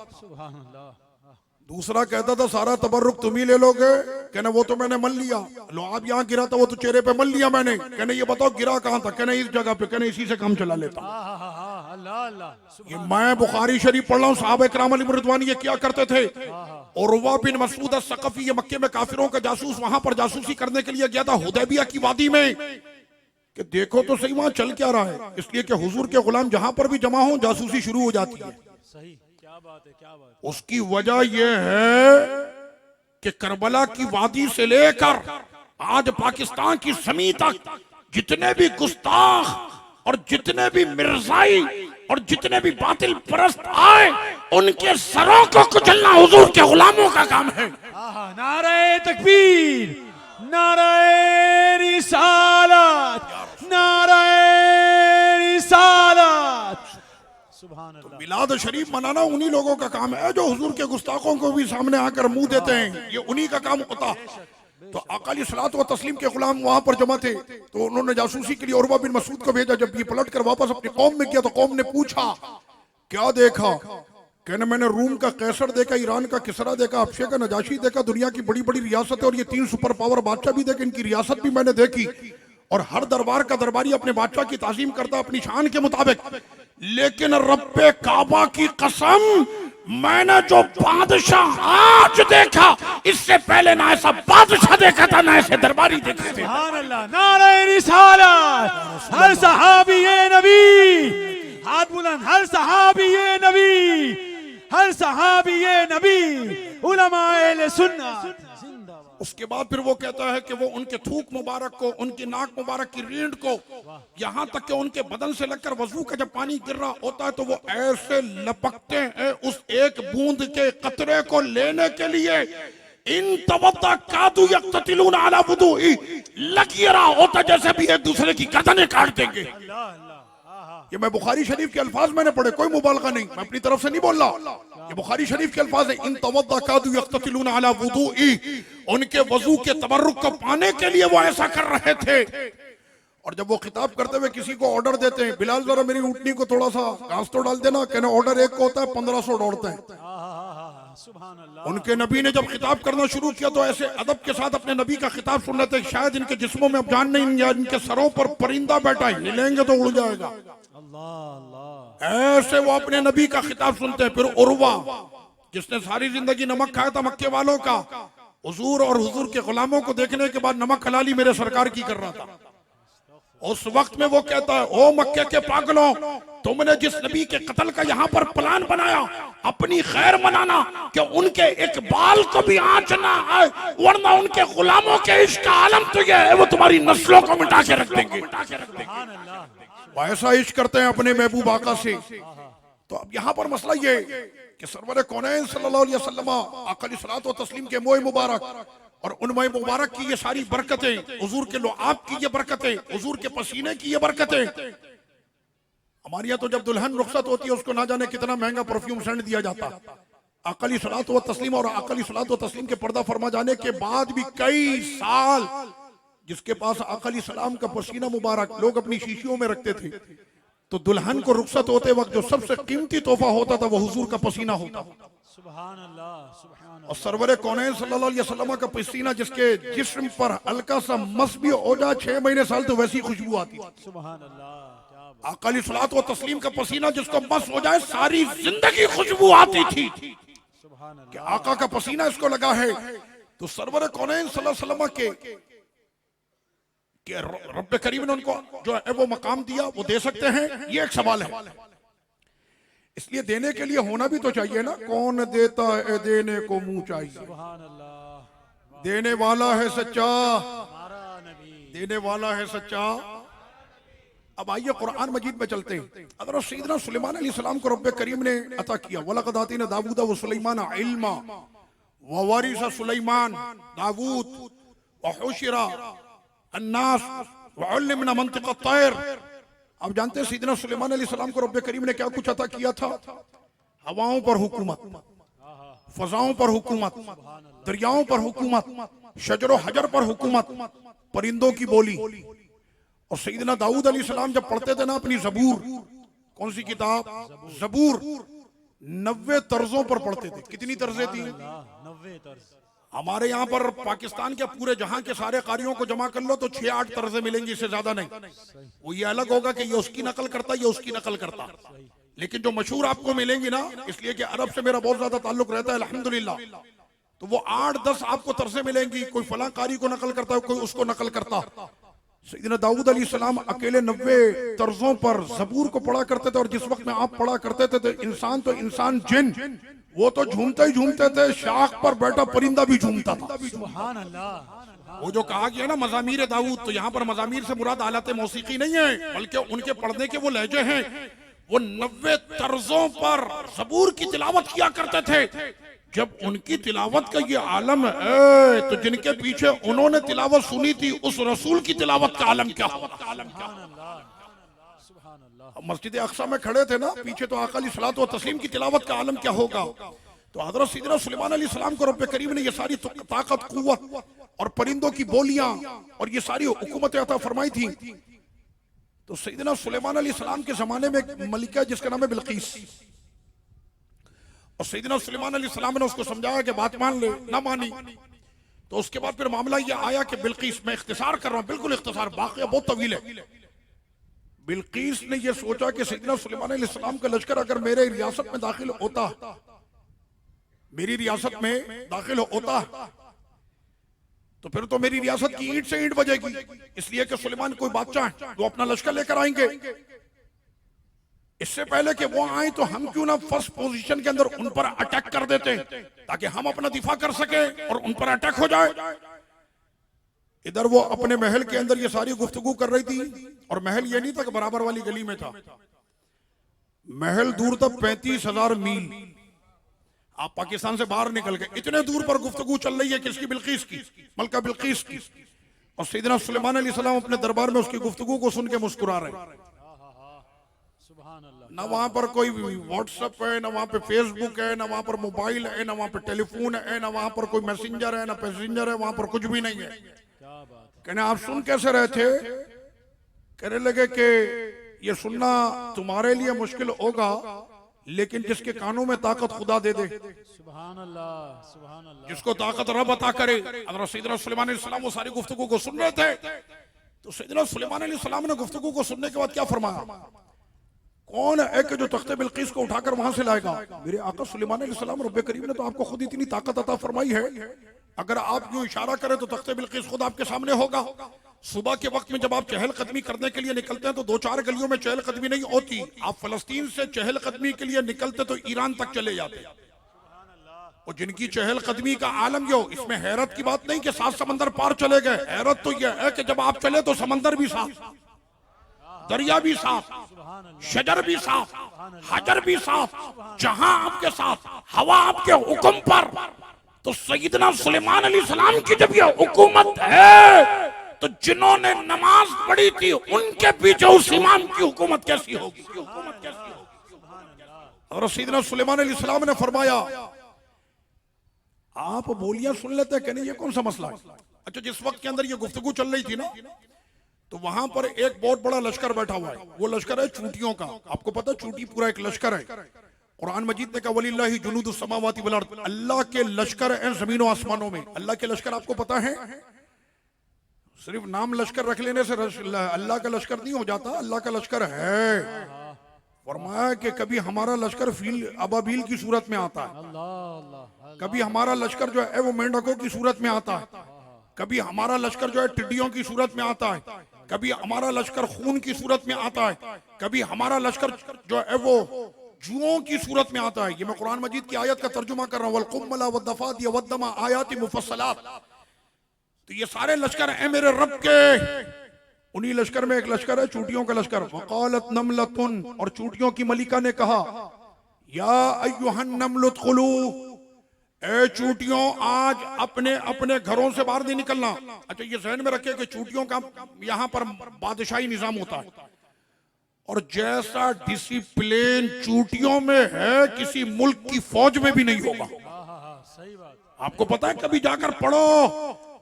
दूसरा कहता था सारा तबर्रुक तुम ही ले लोगे, कहना वो तो मैंने मल लिया। लो आप यहाँ गिरा था वो तो चेहरे पे मल लिया मैंने, कहना ये बताओ गिरा कहाँ था, कहना इस जगह पे, कहना इसी से काम चला लेता। ये मैं बुखारी शरीफ पढ़ रहा हूँ, साहब इकराम अलैहिम रिदवान ये क्या करते थे। उर्वा बिन मसूद अस-सकफी, ये मक्के में काफिरों का जासूस, वहां पर जासूसी करने के लिए गया था हुदैबिया की वादी में, कि देखो तो सही वहां चल क्या रहा है। इसलिए कि हुजूर के गुलाम जहां पर भी जमा हो जासूसी शुरू हो जाती है। सही, क्या बात है, क्या बात है। उसकी वजह यह है कि करबला की वादी से लेकर आज पाकिस्तान की जमीन तक जितने भी गुस्ताख और जितने भी मिर्जाई और जितने भी बातिल परस्त आए, उनके सरों को कुचलना हुजूर के गुलामों का काम है। नारे तकबीर, नारे रिसालत, नारे रिसालत। सुभान अल्लाह। मिलाद शरीफ मनाना उन्हीं लोगों का काम है जो हुजूर के गुस्ताखों को भी सामने आकर मुंह देते हैं, ये उन्हीं का काम होता। तो अकाली सलात व तस्लीम के गुलाम वहां पर जमा थे, तो उन्होंने जासूसी के लिए उर्वा बिन मसूद को भेजा। जब ये पलट कर वापस अपनी कौम में किया तो कौम ने पूछा क्या देखा, कहने मैंने रूम का कैसर देखा, ईरान का किसरा देखा, अफशे का नजाशी देखा, दुनिया की बड़ी बड़ी रियासत है और ये 3 सुपर पावर बादशाह भी देखे, इनकी रियासत भी मैंने देखी। और हर दरबार का दरबारी अपने बादशाह की ताजीम करता अपनी शान के मुताबिक। लेकिन रब्बे काबा की कसम, मैंने जो बादशाह आज देखा, इससे पहले ना ऐसा बादशाह देखा था ना ऐसे दरबारी देखे थे। सुभान अल्लाह। नारे रिसालत, हर सहाबी ये नबी, हाथ बुलंद, हर सहाबी ये नबी, हर सहाबी ये नबी, उलमाए अहले सुन्नत। उसके बाद फिर वो कहता है कि वो उनके थूक मुबारक को, उनकी नाक मुबारक की रीढ़ को, यहाँ तक कि उनके बदन से लगकर वजू का जब पानी गिर रहा होता है तो वो ऐसे लपकते हैं उस एक बूंद के कतरे को लेने के लिए। इन तवद्दा कादू यक्ततिलून अला वुदूई, लग ये रहा होता जैसे भी एक दूसरे की गर्दनें काट देंगे। ये मैं बुखारी शरीफ के अल्फाज मैंने पढ़े, कोई मुबालगा नहीं, मैं अपनी तरफ से नहीं बोल रहा, ये बुखारी शरीफ के अल्फाज है। इन तवद्दा कादू यक्ततिलून अला वुदूई, उनके वजू के तबर्रुक को पाने के लिए वो ऐसा कर रहे थे। और जब वो खिताब करते हुए किसी को ऑर्डर देते हैं, बिलाल जरा मेरी ऊँटनी को थोड़ा सा घास तो डाल देना, कहना ऑर्डर एक को होता है 1500 दौड़ते हैं। उनके नबी ने जब खिताब करना शुरू किया तो ऐसे अदब के साथ अपने नबी का खिताब सुन रहे थे, शायद इनके जिस्मों में अब जान नहीं, या इनके सरों पर परिंदा बैठा है, हिलेंगे तो उड़ जाएगा। ऐसे वो अपने नबी का खिताब सुनते हैं। फिर उर्वा जिसने सारी जिंदगी नमक खाया था मक्के वालों का, हुजूर और हुजूर के गुलामों को देखने के बाद नमक हलाली मेरे सरकार की कर रहा था। उस वक्त में वो कहता है, ओ मक्के के पागलों, तुमने जिस नबी के कत्ल का यहाँ पर प्लान बनाया, अपनी खैर मनाना कि उनके एक बाल को भी आंच ना आए, वरना उनके गुलामों के इश्क का आलम तो यह है वो तुम्हारी नस्लों को मिटा के रख देंगे। ऐसा इश्क करते हैं अपने महबूब आका से। तो अब यहाँ पर मसला ये कि सरवर कौनैन सल्लल्लाहु अलैहि वसल्लम अक़ली सलात व तस्लीम के मोए मुबारक और उन मोए मुबारक की ये सारी बरकतें, हुजूर के लुआब की ये बरकतें, हुजूर के पसीने की ये बरकतें। हमारे यहाँ तो जब दुल्हन रुखसत होती है उसको ना जाने कितना महंगा परफ्यूम सेंट दिया जाता। अक़ली सलात व तस्लीम और अक़ली सलात व तस्लीम के पर्दा फरमा जाने के बाद भी कई साल जिसके पास अक़ली सलाम का पसीना मुबारक लोग अपनी शीशियों में रखते थे, तो दुल्हन को रुखसत होते वक्त जो सबसे कीमती तोहफा होता था वो हुजूर का पसीना होता। सुभान अल्लाह, सुभान अल्लाह। और सरवरे कौनैन सल्लल्लाहु अलैहि वसल्लम का पसीना जिसके जिस्म पर हल्का सा मस भी हो जाए 6 महीने साल तो वैसी खुशबू आती। सुभान अल्लाह। अक़ली सलात व तस्लीम का पसीना जिसको मस हो जाए सारी जिंदगी खुशबू आती थी। सुभान अल्लाह। कि आका का पसीना इसको लगा है। तो सरवरे कौनैन सल्लल्लाहु अलैहि वसल्लम कि रब्बे करीम ने उनको जो है वो मकाम दिया, वो दे सकते हैं, ये एक सवाल है। इसलिए देने के लिए होना भी तो चाहिए ना, कौन देता है देने को मुंह चाहिए। सुभान अल्लाह। देने वाला है सच्चा, हमारा नबी। देने वाला है सच्चा। अब आइए कुरान मजीद में चलते हैं। अगर सैयदना सुलेमान अलैहिस्सलाम को रब्बे करीम ने अता किया, वलक़द आतीना दाऊद व सुलैमान इल्मा व वरिसा सुलैमान दाऊद व हुशिरा अन्नास व उल्लिमना मंतिक़ अत-तैर। अब जानते हैं सैयदना सुलेमान अलैहिस्सलाम को रब्बे करीम ने क्या कुछ अता किया था। हवाओं पर हुकूमत, फजाओं पर हुकूमत, दरियाओं पर हुकूमत, शजरो हजर पर हुकूमत, परिंदों की बोली। और सैयदना दाऊद अलैहिस्सलाम जब पढ़ते थे ना अपनी ज़बूर, कौन सी किताब, ज़बूर, 90 तर्जों पर पढ़ते थे। कितनी तर्जें थी? 90 तर्ज। हमारे यहाँ पर पाकिस्तान के पूरे जहां के सारे कारियों को जमा कर लो तो 6-8 तर्जें मिलेंगी, इससे ज्यादा नहीं। वो ये अलग होगा कि ये उसकी नकल करता, ये उसकी नकल करता, लेकिन जो मशहूर आपको मिलेंगी ना, इसलिए कि अरब से मेरा बहुत ज्यादा ताल्लुक रहता है अल्हम्दुलिल्लाह, तो वो 8-10 आपको तर्जें मिलेंगी। कोई फलां कारी को नकल करता है, कोई उसको नकल करता। सैयदना दाऊद अलैहिस्सलाम अकेले 90 तर्जों पर ज़बूर को पढ़ा करते थे। और जिस वक्त में आप पढ़ा करते थे तो इंसान जिन वो तो झूमते ही झूमते थे, शाख पर बैठा परिंदा भी झूमता था। सुभान अल्लाह। वो जो कहा गया ना मज़ामीर दाऊद, तो यहाँ पर मज़ामीर से मुराद आलत मौसीकी नहीं है, बल्कि उनके पढ़ने के वो लहजे हैं। वो 90 तर्जों पर ज़बूर की तिलावत किया करते थे। जब उनकी तिलावत का ये आलम है, तो जिनके पीछे उन्होंने तिलावत सुनी थी उस रसूल की तिलावत का आलम क्या होगा। मस्जिद अक्सा में खड़े थे ना, पीछे तो आका अलैहिस्सलातु व तस्लीम की तिलावत का आलम क्या होगा। तो हज़रत सैयदना सुलेमान अलैहिस्सलाम को रब्बे करीम ने ये सारी ताकत, कुव्वत और परिंदों की बोलियां और ये सारी हुकूमतें अता फरमाई थी। तो सैयदना सुलेमान अलैहिस्सलाम के जमाने में एक मलिका है जिसका नाम है बिल्कीस। और सैयदना सुलेमान अलैहिस्सलाम ने उसको समझाया कि बात मान ले, ना मानी। तो उसके बाद फिर मामला ये आया कि बिल्कीस, मैं इख्तिसार कर रहा हूं, बिल्कुल इख्तिसार, वाक़या बहुत तवील है। बिल्कीस ने यह सोचा कि सैयदना सुलेमान अलैहिस्सलाम का लश्कर अगर मेरे रियासत में दाखिल होता, मेरी रियासत में दाखिल होता, तो फिर तो मेरी रियासत की ईंट से ईंट बजेगी। इसलिए कि सुलेमान कोई बादशाह है, वो अपना लश्कर लेकर आएंगे। इससे पहले कि वो आए तो हम क्यों ना फर्स्ट पोजीशन के अंदर उन पर अटैक कर देते, ताकि हम अपना दिफा कर सके और उन पर अटैक हो जाए। इधर वो अपने महल के अंदर ये सारी गुफ्तगू कर रही थी। और महल ये नहीं था कि बराबर वाली गली में था, महल दूर था 35,000 मील। आप पाकिस्तान से बाहर निकल गए, इतने दूर पर गुफ्तगू चल रही है किसकी, बिल्कीस की, मलका बिल्कीस की। और सैयदना सुलेमान अलैहिस्सलाम अपने दरबार में उसकी गुफ्तगू को सुन के मुस्कुरा रहे। ना वहां पर कोई व्हाट्सएप है, ना वहां पे फेसबुक है, ना वहां पर मोबाइल है, ना वहां पर टेलीफोन है, ना वहां पर कोई मैसेंजर है, ना पैसेंजर है, वहां पर कुछ भी नहीं है। कहने आप सुन कैसे रहे थे? कहने लगे कि ये सुनना तुम्हारे लिए मुश्किल होगा, लेकिन जिसके कानों में ताकत खुदा दे दे, सुभान अल्लाह, सुभान अल्लाह, जिसको ताकत रब अता करे। अगर सैयदना सुलेमान अलैहिस्सलाम वो सारी गुफ्तगू को सुन रहे थे, तो सैयदना सुलेमान अलैहिस्सलाम ने गुफ्तगू को सुनने के बाद क्या फरमाया, कौन है कि जो तख्ते बिल्कीस को उठाकर वहां से लाएगा? मेरे आका सुलेमान अलैहिस्सलाम, रब्बे करीम ने तो आपको खुद इतनी ताकत अता फरमाई है, अगर आप यूं इशारा करें तो तख्ते बिल्कीस खुद आपके सामने होगा। सुबह के वक्त में जब आप चहलकदमी करने के लिए निकलते हैं तो 2-4 गलियों में चहलकदमी नहीं होती। आप फलस्तीन से चहलकदमी के लिए निकलते तो ईरान तक चले जाते। और जिनकी चहलकदमी का आलम यो, इसमें हैरत की बात नहीं कि 7 समंदर पार चले गए। हैरत तो यह है कि जब आप चले तो समंदर भी साफ, दरिया भी साफ, शजर भी साफ, हजर भी साफ, जहां आपके साथ, हवा आपके हुक्म पर। तो सैयदना सुलेमान अलैहिस्सलाम की जब यह हुकूमत है, तो जिन्होंने नमाज पढ़ी थी उनके पीछे उस इमाम की हुकूमत कैसी होगी? और सैयदना सुलेमान अलैहिस्सलाम ने फरमाया, आप बोलियां सुन लेते हैं, कहने ये कौन सा मसला है? अच्छा, जिस वक्त के अंदर ये गुफ्तगू चल रही थी ना, तो वहां पर एक बहुत बड़ा लश्कर बैठा हुआ है। वो लश्कर है चूंटियों का। आपको पता है चूंटी पूरा एक लश्कर है। कुरान मजीद ने कहा वलिल्लाहि जुनूदुस समावाति वल अर्द, अल्लाह के लश्कर हैं जमीनों आसमानों में। अल्लाह के लश्कर आपको पता है? सिर्फ नाम लश्कर रख लेने से अल्लाह का लश्कर नहीं हो जाता, अल्लाह का लश्कर है। फरमाया कि कभी हमारा लश्कर फील अबाबील की सूरत में आता है, कभी हमारा लश्कर जो है वो मेंढकों की सूरत में आता है, कभी हमारा लश्कर जो है टिड्डियों की सूरत में आता है, कभी हमारा लश्कर खून की सूरत में आता है, कभी हमारा लश्कर जो है वो जुओं की सूरत में आता है। ये मैं कुरान मजीद की आयत का तर्जुमा कर रहा हूँ, वल्कुम्मला वद्दफादिया वद्दमा आयाति मुफस्सलात। तो ये सारे लश्कर हैं मेरे रब के। उन्हीं लश्कर में एक लश्कर है चूटियों का लश्कर। वक़ालत नमलतुन, और चूटियों की मलिका ने कहा, या अय्युहन नमलुदखुलू, ए चूटियों आज अपने अपने घरों से बाहर नहीं निकलना। अच्छा, ये ज़हन में रखे कि चूटियों का यहाँ पर बादशाही निजाम होता है, और जैसा डिसिप्लिन चूटियों में है किसी मुल्क की फौज में भी नहीं होगा। सही बात। आपको पता है, कभी जाकर पढ़ो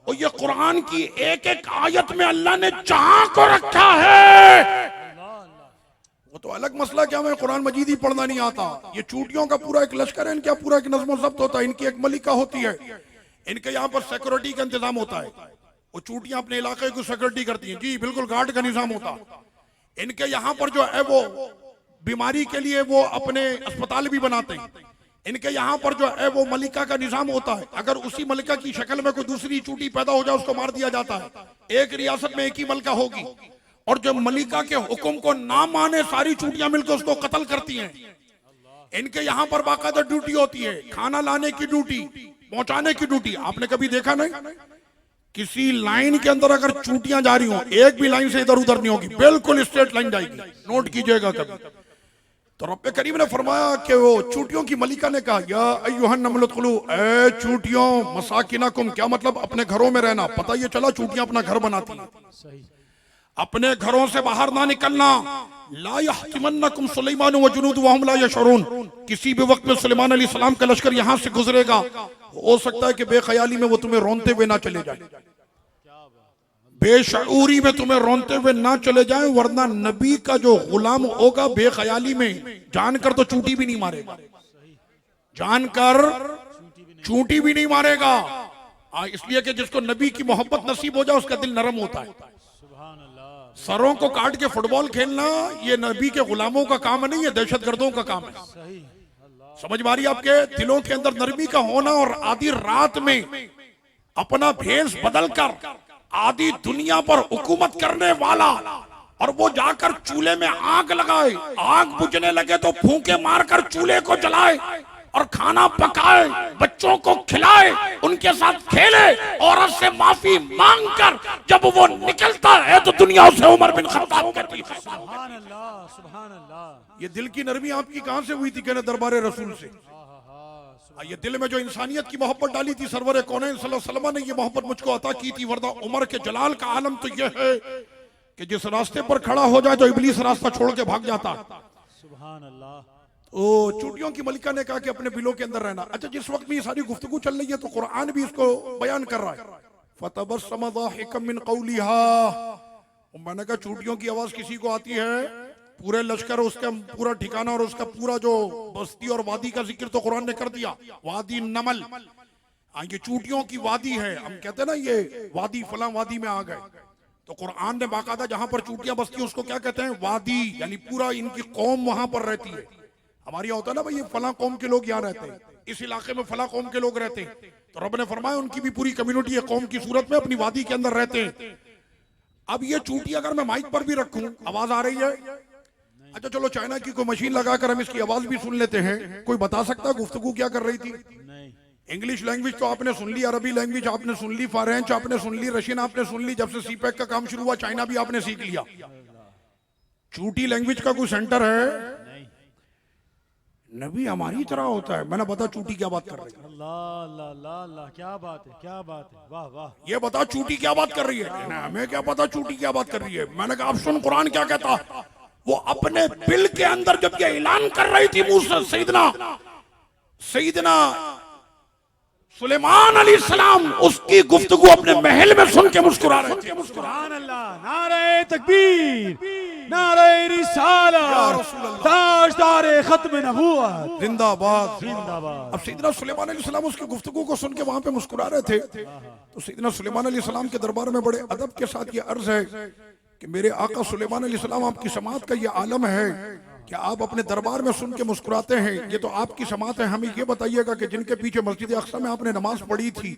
और ये कुरान की एक एक आयत में अल्लाह ने जहां को रखा है। वो तो अलग मसला क्या हमें कुरान मजीद ही पढ़ना नहीं आता। ये चूटियों का पूरा एक लश्कर है, इनका पूरा एक नज़्म ज़ब्त होता है, इनकी एक मलिका होती है, इनके यहाँ पर सिक्योरिटी का इंतजाम होता है। वो चूटियां अपने इलाके की सिक्योरिटी करती हैं, जी बिल्कुल, गार्ड का निजाम होता है। इनके यहाँ पर जो है वो बीमारी के लिए वो अपने अस्पताल भी बनाते हैं। इनके यहाँ पर जो है वो मलिका का निजाम होता है, अगर उसी मलिका की शक्ल में कोई दूसरी चूटी पैदा हो जाए उसको मार दिया जाता है। एक रियासत में एक ही मलिका होगी, और जो मलिका के हुक्म को ना माने सारी चूटियां मिलकर उसको कत्ल करती हैं। इनके यहाँ पर बाकायदा ड्यूटी होती है, खाना लाने की ड्यूटी, पहुंचाने की ड्यूटी। आपने कभी देखा नहीं किसी लाइन के अंदर अगर चूटियां जा रही हो, एक भी लाइन से इधर उधर नहीं होगी, बिल्कुल स्ट्रेट लाइन जाएगी, नोट कीजिएगा कभी। तो रब्बे करीम ने फरमाया कि वो चूटियों की मलिका ने कहा, या अय्युहन नमलुत खुलू, ए चूटियों, मसाकिनकुम, क्या मतलब अपने घरों में रहना। पता ये चला चूटियां अपना घर बनाती हैं, अपने घरों से बाहर ना निकलना। ला यहतिमन्नकुम सुलेमान व जुनूद वहुम ला यशउरून, किसी भी वक्त में सुलेमान अलैहिस्सलाम का लश्कर यहां से गुजरेगा, हो सकता है कि बेख्याली में वो तुम्हें रोनते हुए ना चले जाए, बेशऊरी में तुम्हें रोनते हुए ना चले जाए, वरना नबी का जो गुलाम होगा बेख्याली में जानकर तो चूटी भी नहीं मारेगा, जानकर चूटी भी नहीं मारेगा। इसलिए कि जिसको नबी की मोहब्बत नसीब हो जाए उसका दिल नरम होता है। सरों को काट के फुटबॉल खेलना ये नबी के गुलामों का काम नहीं है, दहशतगर्दों का काम है। समझ मारिए, आपके दिलों के अंदर नरमी का होना और आधी रात में अपना भेष बदलकर आधी दुनिया पर हुकूमत करने वाला, और वो जाकर चूल्हे में आग लगाए, आग बुझने लगे तो फूंके मारकर चूल्हे को जलाए और खाना पकाए, बच्चों को खिलाए, उनके साथ खेले, औरत से माफी मांगकर जब वो निकलता है तो दुनिया उसे उमर बिन खत्ताब कहती है। सुभान अल्लाह, सुभान अल्लाह। ये दिल की नरमी आपकी कहां से हुई थी? कहने दरबार रसूल से। ये दिल में जो इंसानियत की मोहब्बत डाली थी सरवर कौनैन सल्लल्लाहु अलैहि वसल्लम ने ये मोहब्बत मुझको अता की थी। वरना उमर के जलाल का आलम तो यह है कि जिस रास्ते पर खड़ा हो जाए तो इब्लीस रास्ता छोड़ के भाग जाता। सुभान अल्लाह। ओ चूटियों की मलिका ने कहा कि अपने बिलों के अंदर रहना। अच्छा, जिस वक्त में ये सारी गुफ्तगू चल रही है तो कुरान भी इसको बयान कर रहा है। फतबस्सम ज़ाहिकम मिन क़ौलिहा, मैंने कहा चूटियों की आवाज किसी को आती है, पूरे लश्कर, उसका पूरा ठिकाना और उसका पूरा जो बस्ती और वादी का जिक्र तो कुरान ने कर दिया। वादी नमल, ये चूटियों की वादी है। हम कहते हैं ना ये वादी फला वादी में आ गए, तो कुरान ने बाकायदा जहां पर चूटियां बसती है उसको क्या कहते हैं? वादी, यानी पूरा इनकी कौम वहां पर रहती है। हमारे यहाँ होता है ना भाई, ये फला कौम के लोग यहाँ रहते हैं, इस इलाके में फला कौम के लोग रहते हैं, तो रब ने फरमाया उनकी भी पूरी कम्युनिटी है कौम की सूरत में अपनी वादी के अंदर रहते हैं। अब ये चूटी अगर मैं माइक पर भी रखूं, आवाज आ रही है? अच्छा चलो, चाइना की कोई मशीन लगाकर हम इसकी आवाज भी सुन लेते हैं। कोई बता सकता है गुफ्तगू क्या कर रही थी? इंग्लिश लैंग्वेज तो आपने सुन ली, अरबी लैंग्वेज आपने सुन ली, फ्रेंच आपने सुन ली, रशियन आपने सुन ली, जब से सीपैक का काम शुरू हुआ चाइना भी आपने सीख लिया। चूटी लैंग्वेज का कोई सेंटर है? नबी हमारी तरह होता है। मैंने बता चूटी क्या बात कर रही है? अल्लाह अल्लाह अल्लाह, क्या बात है, क्या बात है, वाह वाह। ये बता चूटी क्या बात कर रही है? हमें क्या पता चूटी क्या बात कर रही है। मैंने कहा आप सुन कुरान क्या कहता। वो अपने बिल के अंदर जब ये ऐलान कर रही थी मूसा, सईदना सुलेमान अलैहिस्सलाम उसकी गुफ्तगू अपने महल में सुन के मुस्कुरा रहे थे। सुभान अल्लाह, नारे तकबीर, नारे रिसालत, ताजदार खत्म नबूवत, जिंदाबाद जिंदाबाद। अब सईदना सुलेमान अलैहिस्सलाम उसकी गुफ्तगू को सुन के वहां पे मुस्कुरा रहे थे। तो सईदना सुलेमान अलैहिस्सलाम के दरबार में बड़े अदब के साथ ये अर्ज है कि मेरे आका सुलेमान अलैहिस्सलाम, आपकी समात का ये आलम है कि आप अपने दरबार में सुन के मुस्कुराते हैं। ये तो आपकी समात है। हमें ये बताइएगा कि जिनके पीछे मस्जिद अक्सा में आपने नमाज पढ़ी थी,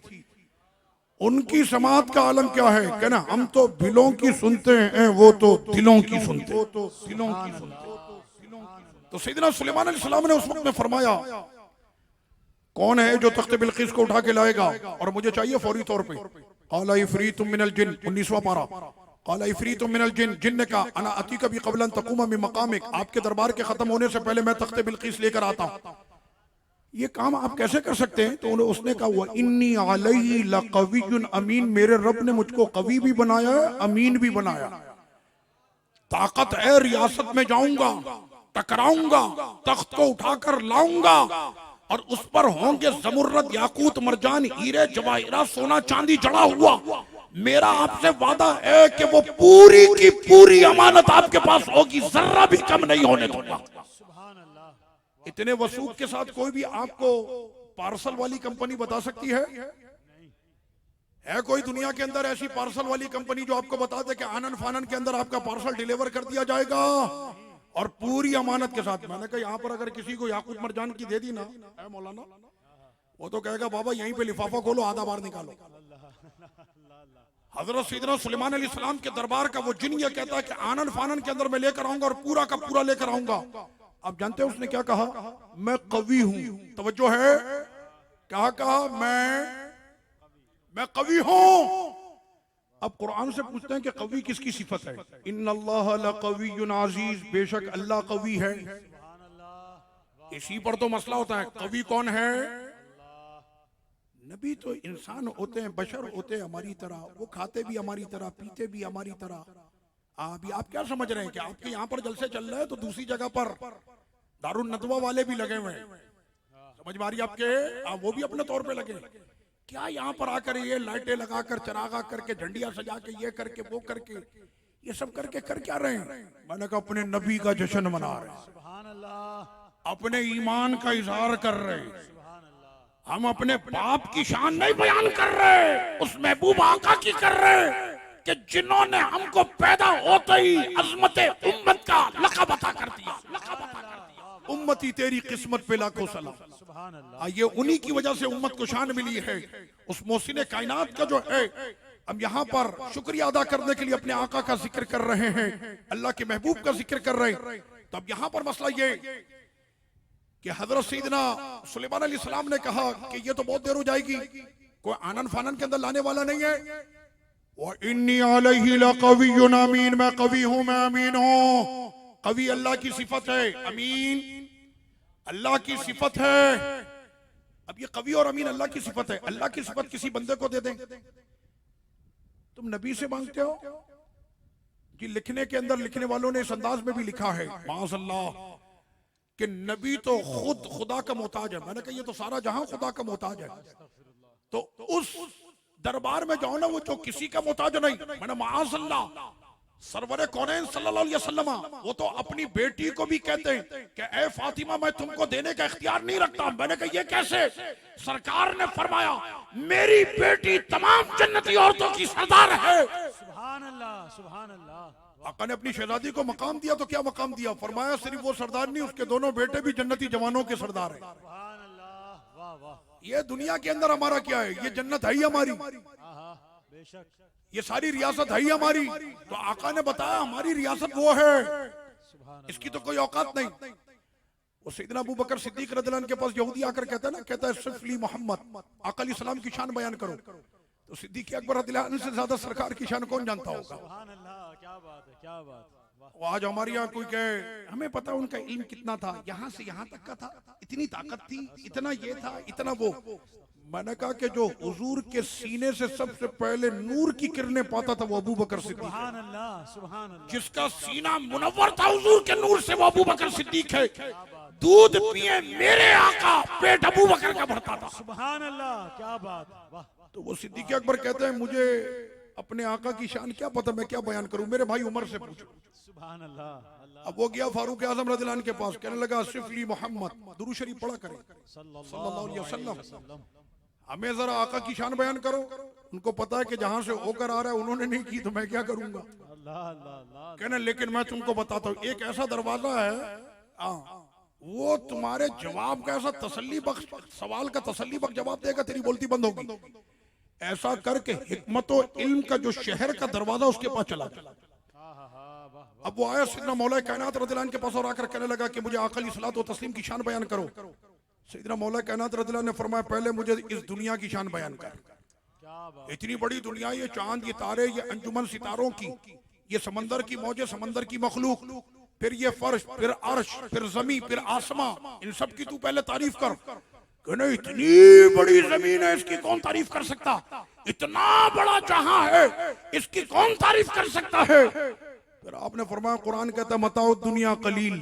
उनकी समात का आलम क्या है? कहना हम तो बिलों की सुनते हैं, वो तो दिलों की सुनते हैं, दिलों की सुनते। तो सैयदना सुलेमान अलैहिस्सलाम ने उस वक्त में फरमाया, कौन है जो तख्ते बिल्किस को उठा के लाएगा और मुझे चाहिए फौरी तौर पे। क़ाला इफ़रीतुम मिनल जिन्न, 19वां पारा। क़ाला इफ़रीतुम मिनल जिन्न, जिन्न ने कहा अना अतीका बि क़ब्ल अन तक़ूमा मिन मक़ामिक, आपके दरबार के खत्म होने से पहले मैं तख्ते बिल्किस लेकर आता हूं। ये काम आप कैसे कर सकते हैं? तो उसने कहा व इन्नी अलैहि लक़वियुन अमीन, मेरे रब ने मुझको कवी भी बनाया है, अमीन भी बनाया। ताकत है, रियासत में जाऊंगा, टकराऊंगा, तख्त को उठाकर लाऊंगा, और उस पर होंगे जमुर्रद, याकूत, मरजान, हीरे, जवाहिरात, सोना चांदी जड़ा हुआ। मेरा आपसे वादा है कि वो पूरी की पूरी अमानत आपके पास होगी, जर्रा भी कम नहीं होने दूंगा। इतने वसूख के साथ कोई भी आपको पार्सल वाली कंपनी बता सकती है? कोई दुनिया के अंदर ऐसी पार्सल वाली कंपनी जो आपको बता दे कि आनन फानन के अंदर आपका पार्सल डिलीवर कर दिया जाएगा और पूरी अमानत के साथ? मैंने कहा यहाँ पर अगर किसी को याकूत मरजान की दे दी ना मौलाना, वो तो कहेगा बाबा यहीं पे लिफाफा खोलो, आधा बार निकालो। हजरत सैयदना सुलेमान अलैहिस्सलाम के दरबार का वो जिन ये कहता है कि आनन फानन के अंदर मैं लेकर आऊंगा और पूरा का पूरा लेकर आऊंगा। आप जानते हैं उसने क्या कहा? मैं कवि हूं। तवज्जो है, क्या कहा? मैं कवि हूं। अब कुरान से पूछते हैं कि कवि किसकी सिफत है? इन्नल्लाह लक़वियुन अज़ीज़, बेशक अल्लाह कवि है। इसी पर तो मसला होता है, कवि कौन है? नबी तो इंसान होते हैं, बशर होते हैं हमारी तरह, वो खाते भी हमारी तरह, पीते भी हमारी तरह। अभी आप क्या समझ रहे हैं कि आपके यहाँ पर जलसे चल रहे हैं तो दूसरी जगह पर दारुल नदवा वाले भी लगे हुए हैं? समझ में आ रही आपके? वो भी अपने तौर पे लगे। क्या यहाँ पर आकर ये लाइटें लगाकर, चरागा करके, झंडियां सजा के, ये करके, वो करके, ये सब करके कर क्या रहे हैं? मैंने कहा अपने नबी का जश्न मना रहे हैं, अपने ईमान का इजहार कर रहे हैं। हम अपने बाप की शान नहीं बयान कर रहे, उस महबूब आका की कर रहे कि जिन्होंने हमको पैदा होते ही अजमत उम्मत का लक़ब अता कर दिया। उम्मती तेरी किस्मत पे लाखों सलाम। ये उन्हीं की वजह से उम्मत को शान मिली है। उस मोहसिन कायनात का जो है, हम यहाँ पर शुक्रिया अदा करने के लिए अपने आका का जिक्र कर रहे हैं, अल्लाह के महबूब का जिक्र कर रहे हैं। तो अब यहाँ पर मसला ये कि हजरत सैयदना सुलेमान अलैहिस्सलाम ने कहा कि ये तो बहुत देर हो जाएगी, कोई आनन फानन के अंदर लाने वाला नहीं है। व इन्नी अलैहि लक़वियुन अमीन, मैं कवि हूं, मैं अमीन हूं। कवि अल्लाह की सिफत है, अमीन अल्लाह की सिफत है। अब ये कवि और अमीन अल्लाह की सिफत है। अल्लाह की सिफत किसी बंदे को दे दें, तुम नबी से मांगते हो कि लिखने के अंदर लिखने वालों ने इस अंदाज में भी लिखा है माज़अल्लाह कि नबी तो खुद खुदा का मोहताज है। मैंने कहा ये तो सारा जहां खुदा का मोहताज है, तो उस दरबार में जाओ ना वो जो किसी का मोहताज नहीं। मैंने माज़अल्लाह सरवरे कौनैन सल्लल्लाहु अलैहि वसल्लम वो तो अपनी बेटी को भी कहते हैं कि ए फातिमा मैं तुमको देने का इख्तियार नहीं रखता। मैंने कहा ये कैसे? सरकार ने फरमाया मेरी बेटी तमाम जन्नती औरतों की सरदार है। सुभान अल्लाह, सुभान अल्लाह। आका ने अपनी शहजादी को मकाम दिया तो क्या मकाम दिया? फरमाया सिर्फ वो सरदार नहीं, उसके दोनों बेटे भी जन्नती जवानों के सरदार है। सुभान अल्लाह, वाह वाह। ये दुनिया के अंदर हमारा क्या है? ये जन्नत है ही हमारी, बेशक ये सारी रियासत है ही हमारी। तो आका ने बताया हमारी रियासत वो है, इसकी तो कोई औकात नहीं। वो सैयदना अबू बकर सिद्दीक रज़ियल्लाहु अन्हु के पास यहूदी आकर कहता है ना, कहता है सिफ़ली मोहम्मद, आका अलैहिस्सलाम की शान बयान करो। तो सिद्दीक अकबर रज़ियल्लाहु अन्हु से ज्यादा सरकार की शान कौन जानता होगा? सुभान अल्लाह, क्या बात है, क्या बात। वो आज हमारे यहाँ कोई कहे हमें पता उनका इल्म कितना था, यहाँ से यहाँ तक का था, इतनी ताकत थी, इतना ये था, इतना वो। मैंने कहा कि जो हुजूर के सीने से सबसे पहले नूर की किरणें पाता था वो अबू बकर सिद्दीक। सुभान अल्लाह, सुभान अल्लाह। जिसका सीना मुनव्वर था हुजूर के नूर से वो अबू बकर सिद्दीक है। दूध पिए मेरे आका, पेट अबू बकर का भरता था। सुभान अल्लाह, क्या बात, वाह। तो वो सिद्दीक अकबर कहते हैं मुझे अपने आका की शान क्या पता, मैं क्या बयान करूं, मेरे भाई उमर से पूछो। सुभान अल्लाह। अब वो गया फारूक आजम रज़ियल्लाहु अन्हु के पास, कहने लगा सिफ़ली मोहम्मद, दुरूद शरीफ पढ़ा करें सल्लल्लाहु अलैहि वसल्लम, हमें जरा आका की शान बयान करो। उनको पता है कि जहां से होकर आ रहा है उन्होंने नहीं की तो मैं क्या करूंगा। कहने लेकिन मैं तुमको बताता हूँ एक ऐसा दरवाजा है वो तुम्हारे जवाब का ऐसा तसल्ली बख्श सवाल का तसल्ली बख्श जवाब देगा, तेरी बोलती बंद होगी। ऐसा करके हिकमत और इल्म का जो शहर का दरवाजा उसके पास चला गया। अब वो आया सैयदना मौला कायनात रज़ियल्लाहु अन्हु के पास और आकर कहने लगा कि मुझे आका अलैहिस्सलातु व तस्लीम की शान बयान करो। सैयदना मौला कायनात रज़ियल्लाहु अन्हु ने फरमाया पहले मुझे इस दुनिया की शान बयान कर। इतनी बड़ी दुनिया, ये चांद, ये तारे, ये अंजुमन सितारों की, ये समंदर की मौजें, समंदर की मखलूक, फिर ये फर्श, फिर अर्श, फिर जमी, फिर आसमां, इन सब की तू पहले तारीफ कर। कहने इतनी बड़ी जमीन है इसकी कौन तारीफ कर सकता, इतना बड़ा जहां है इसकी कौन तारीफ कर सकता है। फिर आपने फरमाया कुरान कहता है मताउ दुनिया कलील,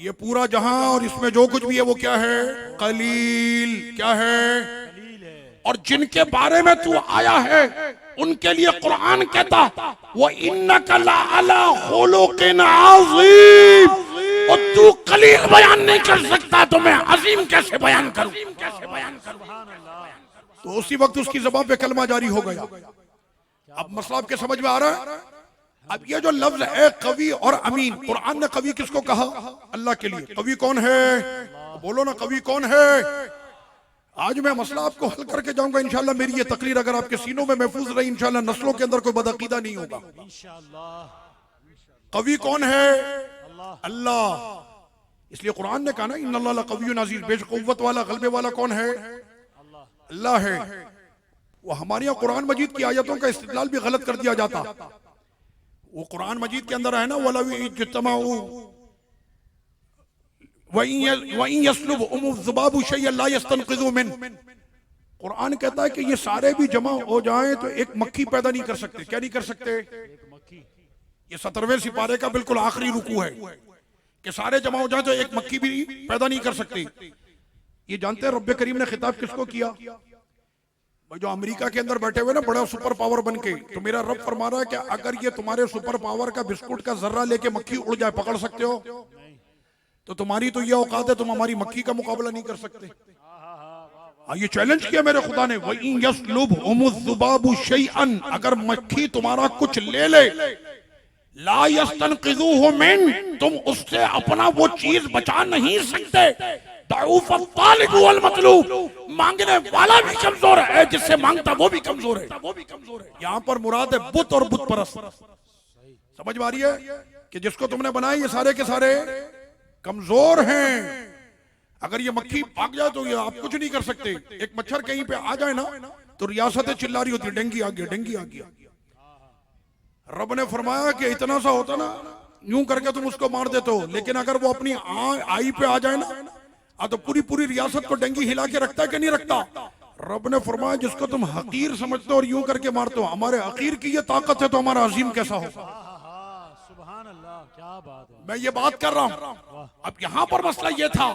ये पूरा जहां और इसमें जो कुछ भी है वो क्या है? कलील। क्या है? और जिनके बारे में तू आया है उनके लिए कुरान कहता वो इन्नका लअला खुलुकिन अज़ीम, और तू कलील बयान नहीं कर सकता तो मैं अजीम कैसे बयान करूं? तो उसी वक्त उसकी ज़बान पे कलमा जारी हो गया। अब मसला आपके समझ में आ रहा है? अब ये जो लफ्ज है कवी और अमीन, कुरान ने कवी किसको कहा? अल्लाह के लिए। कवी कौन है? बोलो ना, कवी कौन है? आज मैं मसला आपको हल करके जाऊंगा इंशाल्लाह। मेरी ये तकरीर अगर आपके सीनों में महफूज रही इंशाल्लाह, नस्लों के अंदर कोई बदअकीदा नहीं होगा। कवी कौन है? अल्लाह। इसलिए कुरान ने कहा ना इन्नल्लाह लक़वियुन अज़ीज़, बेशक कुव्वत वाला गलबे वाला कौन है? अल्लाह है। वो हमारे यहाँ कुरान मजीद की आयतों का इस्तेदलाल भी गलत कर दिया जाता। वो कुरान मजीद के अंदर है ना वला इज्तमाउ वइन यसलुबहुम ज़ुबाबु शय्अन ला यस्तनक़िज़ू मिन। कुरान कहता है कि ये सारे भी जमा हो जाएं तो एक मक्खी पैदा नहीं कर सकते। क्या नहीं कर सकते? ये 17वें सिपारे का बिल्कुल आखिरी रुकू है कि सारे जमा हो जाएं तो एक मक्खी भी पैदा नहीं कर सकती। ये जानते हैं रब्बे करीम ने खिताब किसको किया? जो अमेरिका के अंदर बैठे हुए ना बड़ा सुपर पावर बन के, तो मेरा रब फरमा रहा है कि अगर ये तुम्हारे सुपर पावर का बिस्कुट का जर्रा लेके मक्खी उड़ जाए, पकड़ सकते हो? तो तुम्हारी तो ये औकात है, तुम हमारी मक्खी का मुकाबला नहीं कर सकते। ये चैलेंज किया मेरे खुदा ने। वइन यसलुबहुम ज़ुबाबु शयअन, अगर मक्खी तुम्हारा कुछ ले ले, ला यस्तनक़िज़ूहु मिन, तुम उससे अपना वो चीज बचा नहीं सकते। दाऊफ तालिब वल मतलूब, मांगने वाला भी कमजोर है, जिससे मांगता वो भी कमजोर है। यहाँ पर मुराद है बुत और बुत परस्त। समझ में आ रही है कि जिसको तुमने बनाया ये सारे के सारे कमजोर हैं। अगर ये मक्खी भाग जाए तो ये आप कुछ नहीं कर सकते। एक मच्छर कहीं पे आ जाए ना तो रियासतें चिल्ला रही होती, डेंगी आ गया, डेंगी आ गया। रब ने फरमाया कि इतना सा होता ना यूं करके तुम उसको मार देते हो, लेकिन अगर वो अपनी आई पे आ जाए ना तो पूरी पूरी रियासत को डेंगी हिला के रखता है कि नहीं रखता? रब ने फरमाया जिसको तुम हकीर समझते हो और यूं करके मारते हो, हमारे हकीर की ये ताकत है तो हमारा अजीम कैसा होगा? सुभान अल्लाह, क्या बात है। मैं ये बात कर रहा हूं। अब यहां पर मसला ये था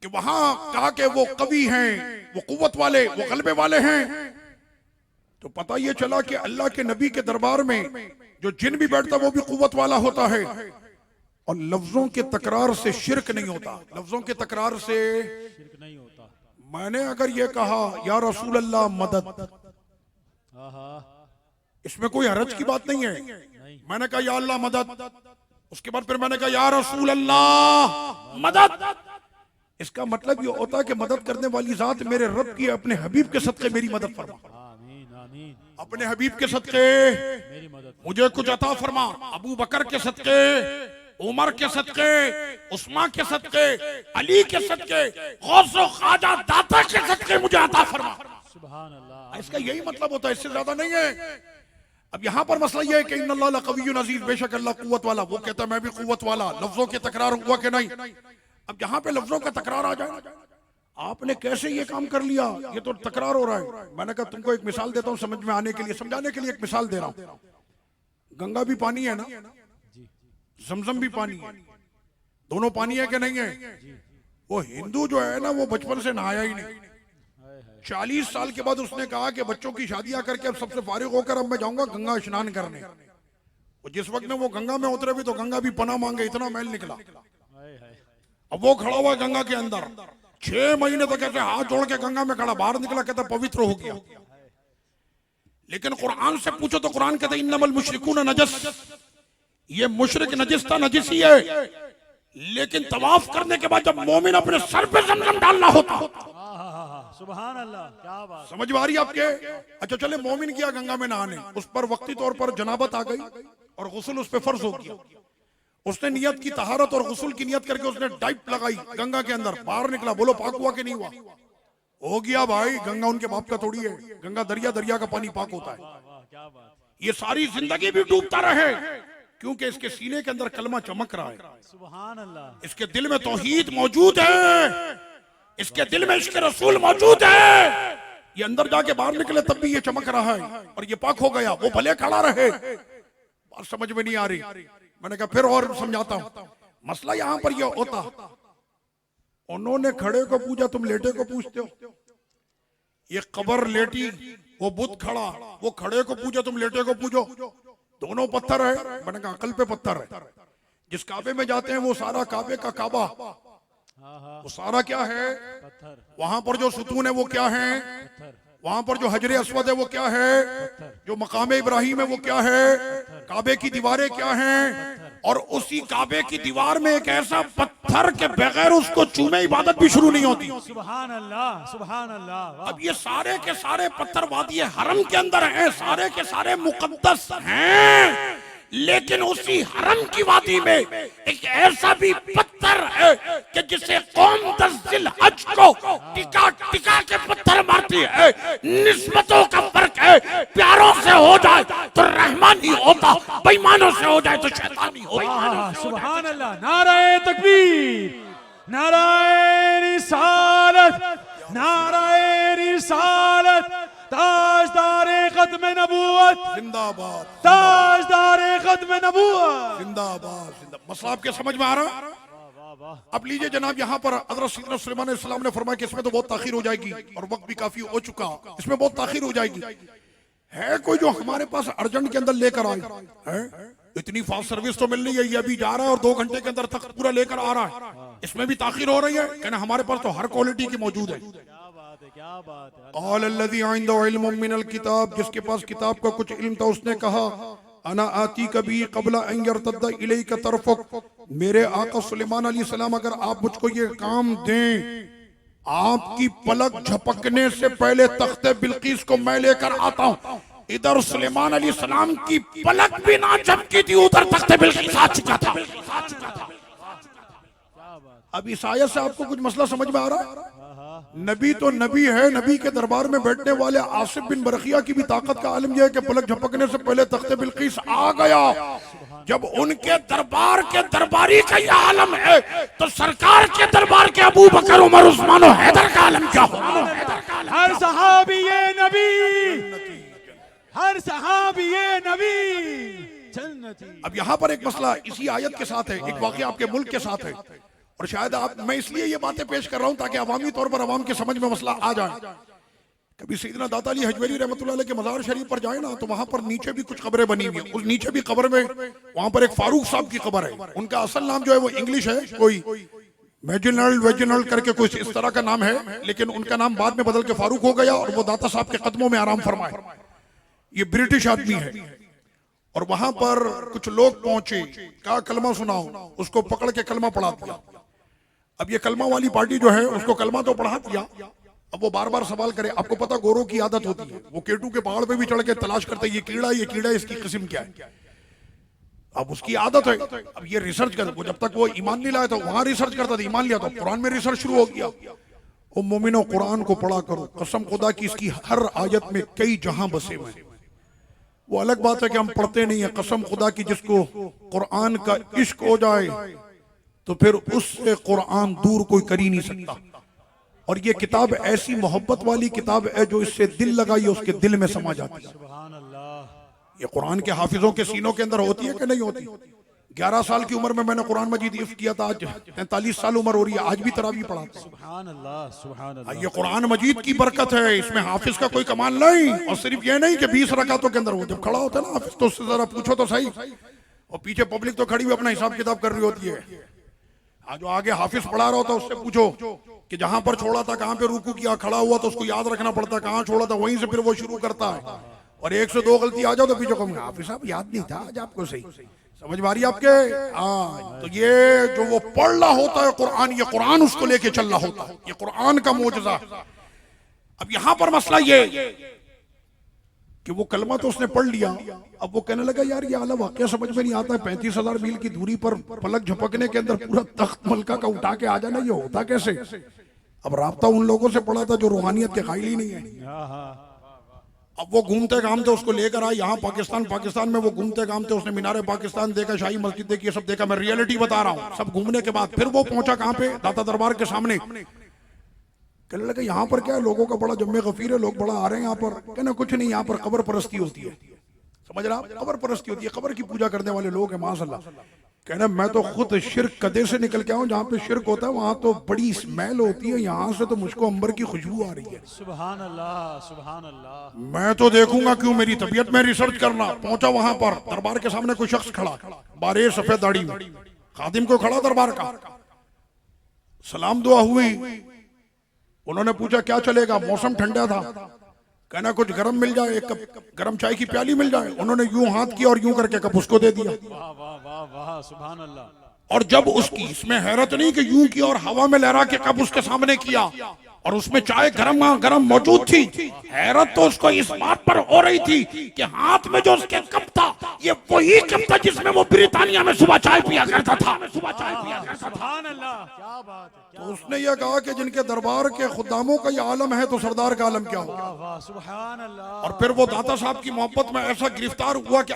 कि वहां कहा कि वो कवि हैं, वो कुव्वत वाले, वो गलबे वाले हैं, तो पता ये चला कि अल्लाह के नबी के दरबार में जो जिन भी बैठता वो भी कुव्वत वाला होता है। और लफ्जों के तकरार से शिरक नहीं होता। लफ्जों के तकरार से शिरक नहीं होता। मैंने अगर ये कहा या रसूल अल्लाह मदद, इसमें कोई हरज की बात नहीं है। मैंने कहा या अल्लाह मदद, उसके बाद फिर मैंने कहा या रसूल अल्लाह मदद। इसका मतलब ये होता है कि मदद करने वाली जात मेरे रब की अपने हबीब के सदके मेरी मदद फरमा। अपने हबीब के सदके मुझे कुछ अता फरमा। अबू बकर के सदके, उमर के सदके, उस्मान के सदके, अली के सदके, गौस और ख्वाजा दाता के सदके मुझे अता फरमा। सुभान अल्लाह। इसका यही मतलब होता है, इससे ज्यादा नहीं है। अब यहाँ पर मसला यह है कि इन्नल्लाह लक़वियुन अज़ीज़, बेशक अल्लाह कुव्वत वाला। वो कहता है मैं भी कुव्वत वाला। लफ्जों के तकरार हुआ कि नहीं? अब यहाँ पे लफ्जों का तकरार आ जाए, आपने कैसे ये काम कर लिया, ये तो तकरार हो रहा है। मैंने कहा तुमको एक मिसाल देता हूँ समझ में आने के लिए, समझाने के लिए एक मिसाल दे रहा हूँ। गंगा भी पानी है ना, जमजम भी पानी है, दोनों पानी है कि नहीं है? वो हिंदू जो है ना वो बचपन से नहाया ही नहीं। 40 साल के बाद उसने कहा कि बच्चों की शादियां करके अब सबसे फारिग होकर अब मैं जाऊंगा गंगा स्नान करने। वो जिस वक्त में वो गंगा में उतरे भी तो गंगा भी पनाह मांगे, इतना मैल निकला। अब वो खड़ा हुआ गंगा के अंदर 6 महीने तक ऐसे हाथ जोड़ के गंगा में खड़ा, बाहर निकला कहता पवित्र हो गया। लेकिन कुरान से पूछो तो कुरान कहता इन्नमल मुशरिकून नजस, ये मुशरिक नजिस था, नजिस ही है। लेकिन तवाफ करने के बाद जब मोमिन अपने सर पे जमजम डालना होता, सुभान अल्लाह, क्या बात। समझ में आ रही है आपके? अच्छा चले मोमिन गया गंगा में नहाने, उस पर वक्ती तौर पर जनाबत आ गई और गुस्ल उस पर फर्ज हो गया। उसने नियत की, तहारत और गुस्ल की नियत करके उसने डाइप लगाई गंगा के अंदर, बाहर निकला, बोलो पाक हुआ कि नहीं हुआ? हो गया भाई। गंगा उनके बाप का थोड़ी है, गंगा दरिया, दरिया का पानी पाक होता है। ये सारी जिंदगी भी डूबता रहे क्योंकि इसके सीने के अंदर कलमा चमक रहा है। सुभान अल्लाह। इसके दिल में तौहीद मौजूद है, इसके दिल में इश्क रसूल मौजूद है। ये अंदर जाके बाहर निकले तब भी ये चमक रहा है और ये पाक हो गया। वो भले खड़ा रहे, बात समझ में नहीं आ रही। मैंने कहा फिर और समझाता हूँ। मसला यहां पर यह होता, उन्होंने खड़े को पूजा, तुम लेटे को पूछते हो। ये कब्र लेटी, वो बुत खड़ा, वो खड़े को पूजा, तुम लेटे को पूजो। दोनों पत्थर है, मैंने कहा अकल पे पत्थर है। जिस काबे में जाते हैं वो सारा काबे का काबा, वो सारा क्या है, वहां पर जो सुतून है वो क्या है, वहां पर जो हजरे अस्वद है वो क्या है, जो मकाम इब्राहिम है वो क्या है, काबे की दीवारें क्या हैं, और उसी काबे की दीवार में एक ऐसा पत्थर के बगैर उसको चूमे इबादत भी शुरू नहीं होती। सुभान अल्लाह, सुभान अल्लाह। वाह। अब ये सारे के सारे पत्थर वादी हरम के अंदर हैं, सारे के सारे मुकद्दस हैं, लेकिन उसी हरम की वादी में एक ऐसा भी पत्थर है कि जिसे कौम 10 जिलहज को टिका टिका के पत्थर मारती है। निस्बतों का फर्क है, प्यारों से हो जाए तो रहमानी होता, बेईमानों से हो जाए तो शैतानी होता। सुभान अल्लाह। नाराए तकबीर, नाराए रिसालत, नाराए रिसालत। ताजदारे खत्म नबूवत जिंदाबाद, ताजदारे खत्म नबूवत जिंदाबाद, जिंदाबाद। मसला आपके समझ में आ रहा? अब लीजिए जनाब, यहाँ पर हज़रत सैयदना सुलेमान अलैहिस्सलाम ने फरमाया कि इसमें तो बहुत ताखीर हो जाएगी और वक्त भी काफी हो चुका, इसमें बहुत ताखीर हो जाएगी। है कोई जो हमारे पास अर्जेंट के अंदर लेकर आए? है? इतनी फास्ट सर्विस तो मिल रही है, ये अभी जा रहा है और 2 घंटे के अंदर तक पूरा लेकर आ रहा है, इसमें भी ताखीर हो रही है? कहना हमारे पास तो हर क्वालिटी की मौजूद है। क्या बात है। अलल्लज़ी इंदहु इल्मुम मिनल किताब, जिसके पास किताब का कुछ इल्म था, उसने कहा अना आती कभी कबला अन यरतद्दा इलैका तरफुक, मेरे आका सुलेमान अलैहिस्सलाम अगर आप मुझको ये काम दें, आपकी पलक झपकने से पहले तख्ते बिल्किस को मैं लेकर आता हूं। इधर सुलेमान अलैहिस्सलाम की पलक भी ना झपकी थी, उधर तख्ते बिल्किस आ चुका था। अब इस आयत से आपको कुछ मसला समझ में आ रहा है? नबी तो नबी है, नबी के दरबार में बैठने वाले आसिफ बिन बरखिया की भी ताकत का आलम यह है कि पलक झपकने से पहले तख्ते बिल्किस आ गया। जब उनके दरबार के दरबारी का यह आलम है तो सरकार के दरबार के अबू बकर, उमर, उस्मान और हैदर का आलम क्या होगा? हर सहाबी ये नबी, हर सहाबी ये नबी जन्नती। अब यहाँ पर एक मसला इसी आयत के साथ है, एक वाकया आपके मुल्क के साथ है, और शायद आप, मैं इसलिए ये बातें पेश कर रहा हूं ताकि अवामी तौर पर अवाम के समझ में मसला आ जाए। कभी सैयदना दाता अली हजवेरी रहमतुल्लाह अलैह के मज़ार शरीफ पर जाए ना, तो वहां पर नीचे भी कुछ कब्रें बनी हुई हैं। उस नीचे भी कब्र में, वहां पर एक फारूक साहब की कब्र है। उनका असल नाम जो है वो इंग्लिश है, कोई वेजिनल करके कुछ इस तरह का नाम है, लेकिन उनका नाम बाद में बदल के फारूक हो गया और वो दाता साहब के कदमों में आराम फरमाए। ये ब्रिटिश आदमी है, और वहां पर कुछ लोग पहुंचे, कहा कलमा सुनाओ, उसको पकड़ के कलमा पढ़ा दिया। अब ये कलमा वाली पार्टी जो है उसको कलमा तो पढ़ा दिया, अब वो बार बार सवाल करे। आपको पता गोरों की आदत होती है, वो केटू के पहाड़ पे भी चढ़ के तलाश करते ये कीड़ा इसकी किस्म क्या है, अब उसकी आदत है। अब ये रिसर्च कर, जब तक वो ईमान नहीं लाया था वहां रिसर्च करता था, ईमान लिया तो कुरान में रिसर्च शुरू हो गया। ओ मोमिनो, कुरान को पढ़ा करो, कसम खुदा की इसकी हर आयत में कई जहां बसे हुए। वो अलग बात है कि हम पढ़ते नहीं है, कसम खुदा की जिसको कुरान का इश्क हो जाए तो फिर उससे कुरान दूर कोई कर ही नहीं सकता। और ये किताब ऐसी मोहब्बत वाली किताब है जो इससे दिल लगाई उसके दिल में समा जाती है। सुभान अल्लाह। ये कुरान के हाफिजों के सीनों के अंदर होती है कि नहीं होती? 11 साल की उम्र में मैंने कुरान मजीद हिफ्ज़ किया था, आज 43 साल उम्र हो रही है, आज भी तरावी पढ़ाता हूं। सुभान अल्लाह, सुभान अल्लाह। ये कुरान मजीद की बरकत है, इसमें हाफिज का कोई कमाल नहीं। और सिर्फ ये नहीं कि 20 रकातों के अंदर वो जब खड़ा होता है ना हाफिज, तो उससे जरा पूछो तो सही, और पीछे पब्लिक तो खड़ी हुई अपना हिसाब किताब कर रही होती है। जो आगे हाफिज पढ़ा रहा होता उससे पूछो कि जहां पर छोड़ा था कहां पे रुकू किया, खड़ा हुआ तो उसको याद रखना पड़ता, कहां छोड़ा था वहीं से फिर वो शुरू करता है। और 1 से 2 गलती आ जाओ तो पीछे कहूंगा हाफिज साहब याद नहीं था आज आपको, सही समझ में आ रही है आपके? तो ये जो वो पढ़ रहा होता है कुरान, ये कुरान उसको लेके चल रहा होता है, ये कुरान का मोजज़ा। अब यहां पर मसला ये कि वो कलमा तो उसने पढ़ लिया, अब वो कहने लगा यार ये आला वाकया समझ में नहीं आता है, 35,000 मील की दूरी पर पलक झपकने के अंदर पूरा तख्त मलका का उठा के आ जाना, ये होता कैसे? अब राब्ता उन लोगों से पड़ा था जो रूहानियत के कायल ही नहीं है। अब वो घूमते घामते उसको लेकर आए यहाँ पाकिस्तान में वो घूमते घामते उसने मीनारे पाकिस्तान देखा, शाही मस्जिद देखी, सब देखा। मैं रियलिटी बता रहा हूँ। सब घूमने के बाद फिर वो पहुंचा कहाँ पे? दाता दरबार के सामने। कहने लगे यहाँ पर क्या है, लोगों का बड़ा जम्मे गफीर है, लोग बड़ा आ रहे हैं यहाँ पर। कहना कुछ नहीं, यहाँ पर कब्र परस्ती होती है। समझ रहा आप? कब्र परस्ती होती है, कब्र की पूजा करने वाले लोग हैं माशाअल्लाह। कहना मैं तो खुद शिर्क कदे से निकल के आऊं, जहां पे शिर्क होता है वहां तो बड़ी स्मेल होती है, यहां से तो मुझको अंबर की खुशबू आ रही है। सुभान अल्लाह, सुभान अल्लाह। मैं तो देखूंगा क्यों, मेरी तबीयत में रिसर्च करना। पहुंचा वहां पर, दरबार के सामने कोई शख्स खड़ा, बारे सफेद दाढ़ी में, खादिम को खड़ा दरबार का। सलाम दुआ हुई, उन्होंने पूछा क्या चलेगा, मौसम ठंडा था, कहना कुछ गरम मिल जाए, एक कप गरम चाय की प्याली मिल जाए। उन्होंने यूं हाथ किया और यूं करके कप उसको दे दिया। वाह वाह वाह वाह, सुभान अल्लाह। और जब उसकी, इसमें हैरत नहीं कि यूं किया और हवा में लहरा के कप उसके सामने किया और उसमें चाय गरम गरम मौजूद थी, हैरत तो उसको इस बात पर हो रही थी कि हाथ में जो उसके कप था ये वही कप था जिसमें वो ब्रिटानिया में सुबह चाय पिया करता था। सुभान अल्लाह, क्या बात है। तो उसने ये कहा कि जिनके दरबार के खुदामों का ये आलम है तो सरदार का आलम क्या होगा। वाह वाह, सुभान अल्लाह। और फिर वो दाता साहब की मोहब्बत में ऐसा गिरफ्तार हुआ कि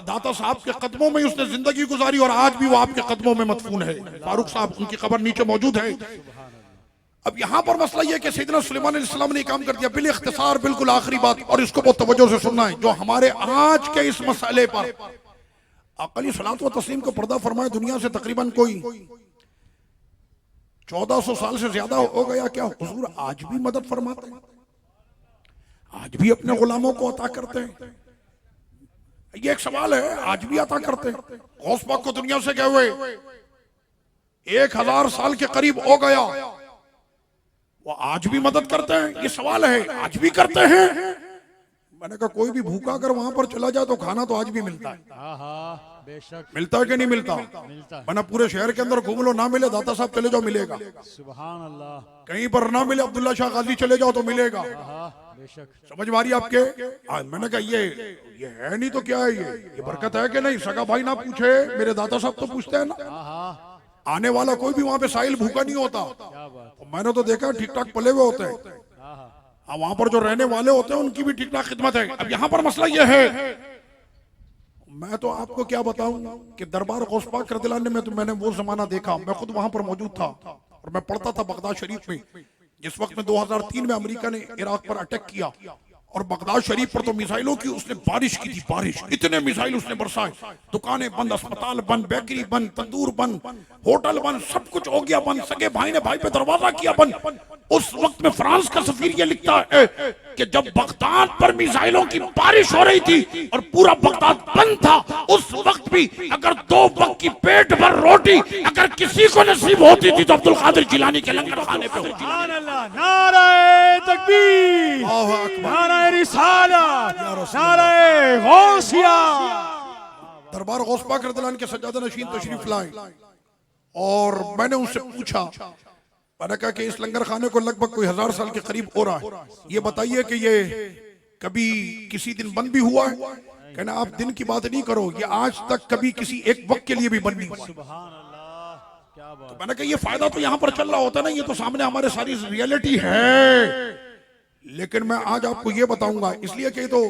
दाता साहब के कदमों में उसने जिंदगी गुजारी और आज भी वो आपके कदमों में मदफून है। फारूक साहब, उनकी कब्र नीचे मौजूद है। अब यहाँ पर मसला यह कि सैयदना सुलेमान अलैहिस्सलाम ने काम कर दिया। बिल इख्तिसार, बिल्कुल आखिरी बात, और इसको बहुत तवज्जो से सुनना है, जो हमारे आज के इस मसले पर अक़ली सलात व तस्लीम को पर्दा फरमाए दुनिया से तकरीबन कोई 1400 साल से ज्यादा हो गया। क्या हुजूर आज भी मदद फरमाते हैं, आज भी अपने गुलामों को अता करते हैं? ये एक सवाल है। आज भी अता करते हैं। गौस पाक को दुनिया से गए हुए 1000 साल के करीब हो गया, वो आज भी मदद करते हैं? ये सवाल है। आज भी करते हैं। मैंने कहा कोई भी भूखा अगर वहां पर चला जाए तो खाना तो आज भी मिलता है। बेशक मिलता है कि नहीं मिलता? वरना पूरे शहर के अंदर घूम लो, ना मिले दाता साहब चले जाओ मिलेगा। सुभान अल्लाह। कहीं पर ना मिले अब्दुल्ला शाह गाजी चले जाओ तो मिलेगा। बेशक। समझ मारी आपके? मैंने कहा ये है नहीं तो क्या है, ये बरकत है कि नहीं? सगा भाई ना पूछे, मेरे दाता साहब तो पूछते हैं ना। आने वाला कोई भी वहां पे साहिल भूखा नहीं होता। मैंने तो देखा ठीक ठाक पले हुए होते हैं। वहां पर जो रहने वाले होते हैं उनकी भी ठीक ठाक खिदमत है। अब यहाँ पर मसला यह है, मैं तो आपको क्या बताऊं कि दरबार गौस पाक रज़ियल्लाहु अन्हु में तो मैंने वो जमाना देखा, मैं खुद वहां पर मौजूद था और मैं पढ़ता था बगदाद शरीफ में, जिस वक्त में 2003 में अमेरिका ने इराक पर अटैक किया और बगदाद शरीफ पर तो मिसाइलों की उसने बारिश की थी, बारिश, इतने मिसाइल उसने बरसाए। दुकानें बंद, अस्पताल बंद, बेकरी बंद, तंदूर बंद, होटल बंद, सब कुछ हो गया बंद। सगे भाई ने भाई पे दरवाजा किया बंद। उस वक्त में फ्रांस का सफीर ये लिखता है कि जब बगदाद पर मिसाइलों की बारिश हो रही थी और पूरा बगदाद बंद था, उस वक्त भी अगर 2 वक्त की पेट भर रोटी अगर किसी को नसीब होती थी तो अब्दुल कादिर जिलानी के लंगर खाने पे होती। नारे तकबीर, नारे रिसालत, नारे गौसिया। दरबार गौस पाक रज़ियल्लाहु अन्हु के सज्जादा नशीन तशरीफ लाए और मैंने उनसे पूछा, मैंने कहा कि इस लंगर खाने को लगभग कोई 1000 साल के करीब हो रहा है, ये बताइए कि ये कभी किसी दिन बंद भी हुआ है? कहना आप दिन की बात नहीं करो, ये आज तक कभी किसी एक वक्त के लिए भी बंद नहीं हुआ। तो मैंने कहा ये फायदा तो यहाँ पर चल रहा होता है ना, ये तो सामने हमारे सारी रियलिटी है। लेकिन मैं आज आपको ये बताऊंगा, इसलिए कि तो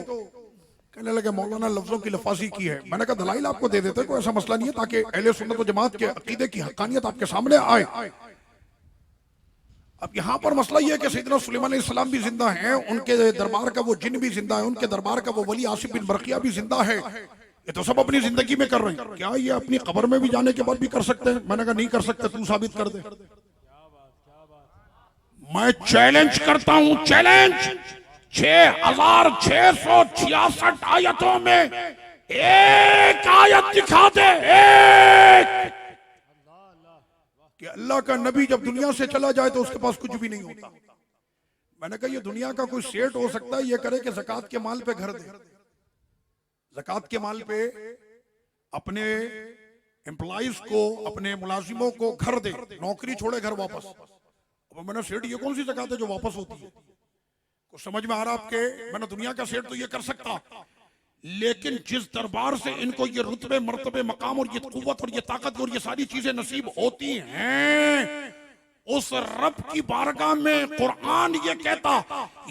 कहने लगे मौलाना लफ्जों की लफाजी की है। मैंने कहा दलाइल आपको दे देते, कोई ऐसा मसला नहीं है, ताकि अहले सुन्नत व जमात के अकीदे की हक्कानियत आपके सामने आए। अब यहाँ पर मसला यह है कि सैयदना सुलेमान अलैहिस्सलाम भी जिंदा हैं, उनके दरबार का वो जिन भी जिंदा है, उनके दरबार का वो वली आसिफ बिन बरकिया भी जिंदा है। ये तो सब अपनी जिंदगी में कर रहे हैं, क्या ये अपनी कब्र में भी जाने के बाद भी कर सकते हैं? मैंने कहा नहीं कर सकते, तू साबित कर दे। मैं चैलेंज करता हूं, चैलेंज। 6666 आयतों में एक आयत दिखा दे, एक, कि अल्लाह का नबी जब दुनिया से चला जाए तो उसके पास कुछ भी नहीं होता। मैंने कहा ये दुनिया का कोई सेठ हो सकता है ये करे कि ज़कात के माल पे घर दे, ज़कात के माल पे अपने एम्प्लॉइज को, अपने मुलाजिमों को घर दे, नौकरी छोड़े घर वापस। अब मैंने सेठ ये कौन सी ज़कात है जो वापस होती है? कुछ समझ में आ रहा आपके? मैंने दुनिया का सेठ तो ये कर सकता, लेकिन जिस दरबार से इनको ये रुतबे, मर्तबे, मकाम और ये कुव्वत और ये ताकत और ये सारी चीजें नसीब होती हैं, उस रब की बारगाह में कुरान ये कहता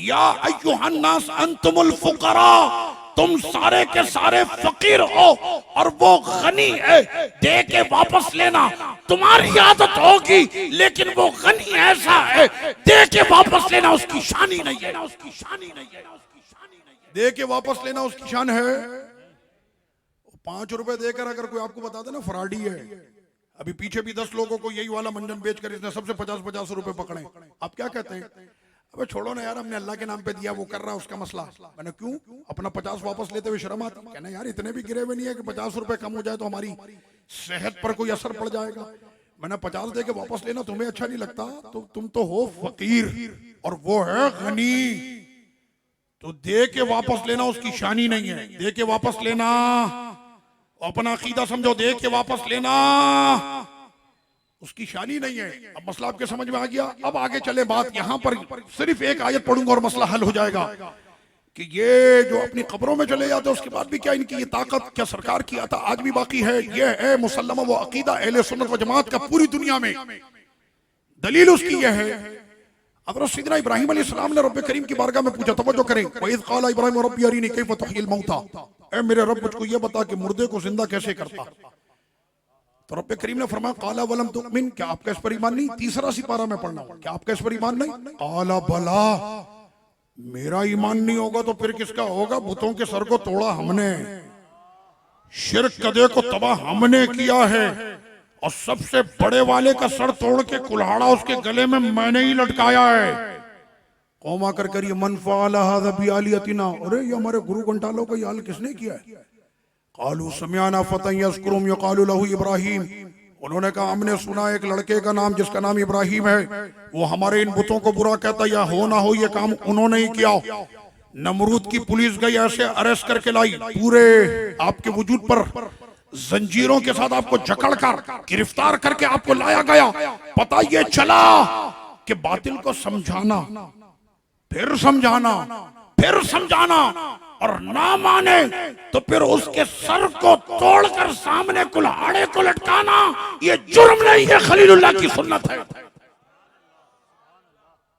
या अय्युहन नास अंतुमुल फुकरा, तुम सारे के सारे फकीर हो और वो गनी है, दे के वापस लेना। तुम्हारी आदत होगी लेकिन वो गनी ऐसा है, दे के वापस लेना उसकी शान ही नहीं है, उसकी शान ही नहीं है, दे के वापस लेना उसकी शान है। ₹5 देकर अगर कोई आपको बता दे ना फराडी है, अभी पीछे भी 10 लोगों को यही वाला मंजन बेचकर इसने सबसे 50-50 रुपए पकड़े, आप क्या कहते हैं? अबे छोड़ो ना यार, हमने अल्लाह के नाम पे दिया, वो कर रहा है उसका मसला। मैंने क्यों? अपना 50 वापस लेते हुए शर्म आती? कहना यार इतने भी गिरे हुए नहीं है कि 50 रुपए कम हो जाए तो हमारी सेहत पर कोई असर पड़ जाएगा। मैंने 50 दे के वापस लेना तुम्हें अच्छा नहीं लगता? तो तुम तो हो फकीर और वो है गनी, तो दे के वापस लेना उसकी शानी नहीं है। दे के वापस लेना, अपना अकीदा समझो, दे के वापस लेना उसकी शानी नहीं है। अब मसला आपके समझ में आ गया। अब आगे चले बात, यहां पर सिर्फ एक आयत पढ़ूंगा और मसला हल हो जाएगा कि ये जो अपनी कब्रों में चले जाते उसके बाद भी क्या इनकी ये ताकत क्या सरकार की आता आज भी बाकी है। ये है मुसल्लमा वो अकीदा अहले सुन्नत व जमात का पूरी दुनिया में। दलील उसकी यह है, हज़रत सैयदना इब्राहिम अलैहिस्सलाम ने रब्बे करीम की बारगाह में पूछा, तवज्जो करें, वइज़ क़ाला इब्राहिम रब्बी अरीनी कैफ़ तुह्यिल मौता, ऐ मेरे रब मुझको ये बता कि मुर्दे को जिंदा कैसे करता। तो रब्बे करीम ने फरमाया, क़ाला वलम तुमिन, क्या आपका इस पर ईमान नहीं? तीसरा सिपारा में पढ़ना, क्या आपका इस पर ईमान नहीं? क़ाला बला, मेरा ईमान नहीं होगा तो फिर किसका होगा? बुतों के सर को तोड़ा हमने, शिर्क कदे को तबाह हमने किया है, और सबसे बड़े वाले का सर तोड़ के कुल्हाड़ा उसके गले में मैंने ही लटकाया है। कौम आकर करिए मन फ़अल हाज़ा बिआलियतिना, अरे ये हमारे गुरु घंटालों का ये हाल किसने किया है? क़ालू समिअना फ़तन यज़कुरुहुम युक़ालु लहू इब्राहीम, उन्होंने कहा हमने सुना एक लड़के का नाम जिसका नाम इब्राहिम है, वो हमारे इन बुतों को बुरा कहता, या हो ना हो ये काम उन्होंने ही किया। नमरूद की पुलिस गई ऐसे अरेस्ट करके लाई, पूरे आपके वजूद पर जंजीरों के साथ आपको जकड़कर गिरफ्तार करके आपको लाया गया। पता ये चला कि बातिल को समझाना, फिर समझाना, फिर समझाना और ना माने तो फिर उसके सर को तोड़कर सामने कुल्हाड़े को लटकाना ये जुर्म नहीं है, खलीलुल्लाह की सुन्नत है।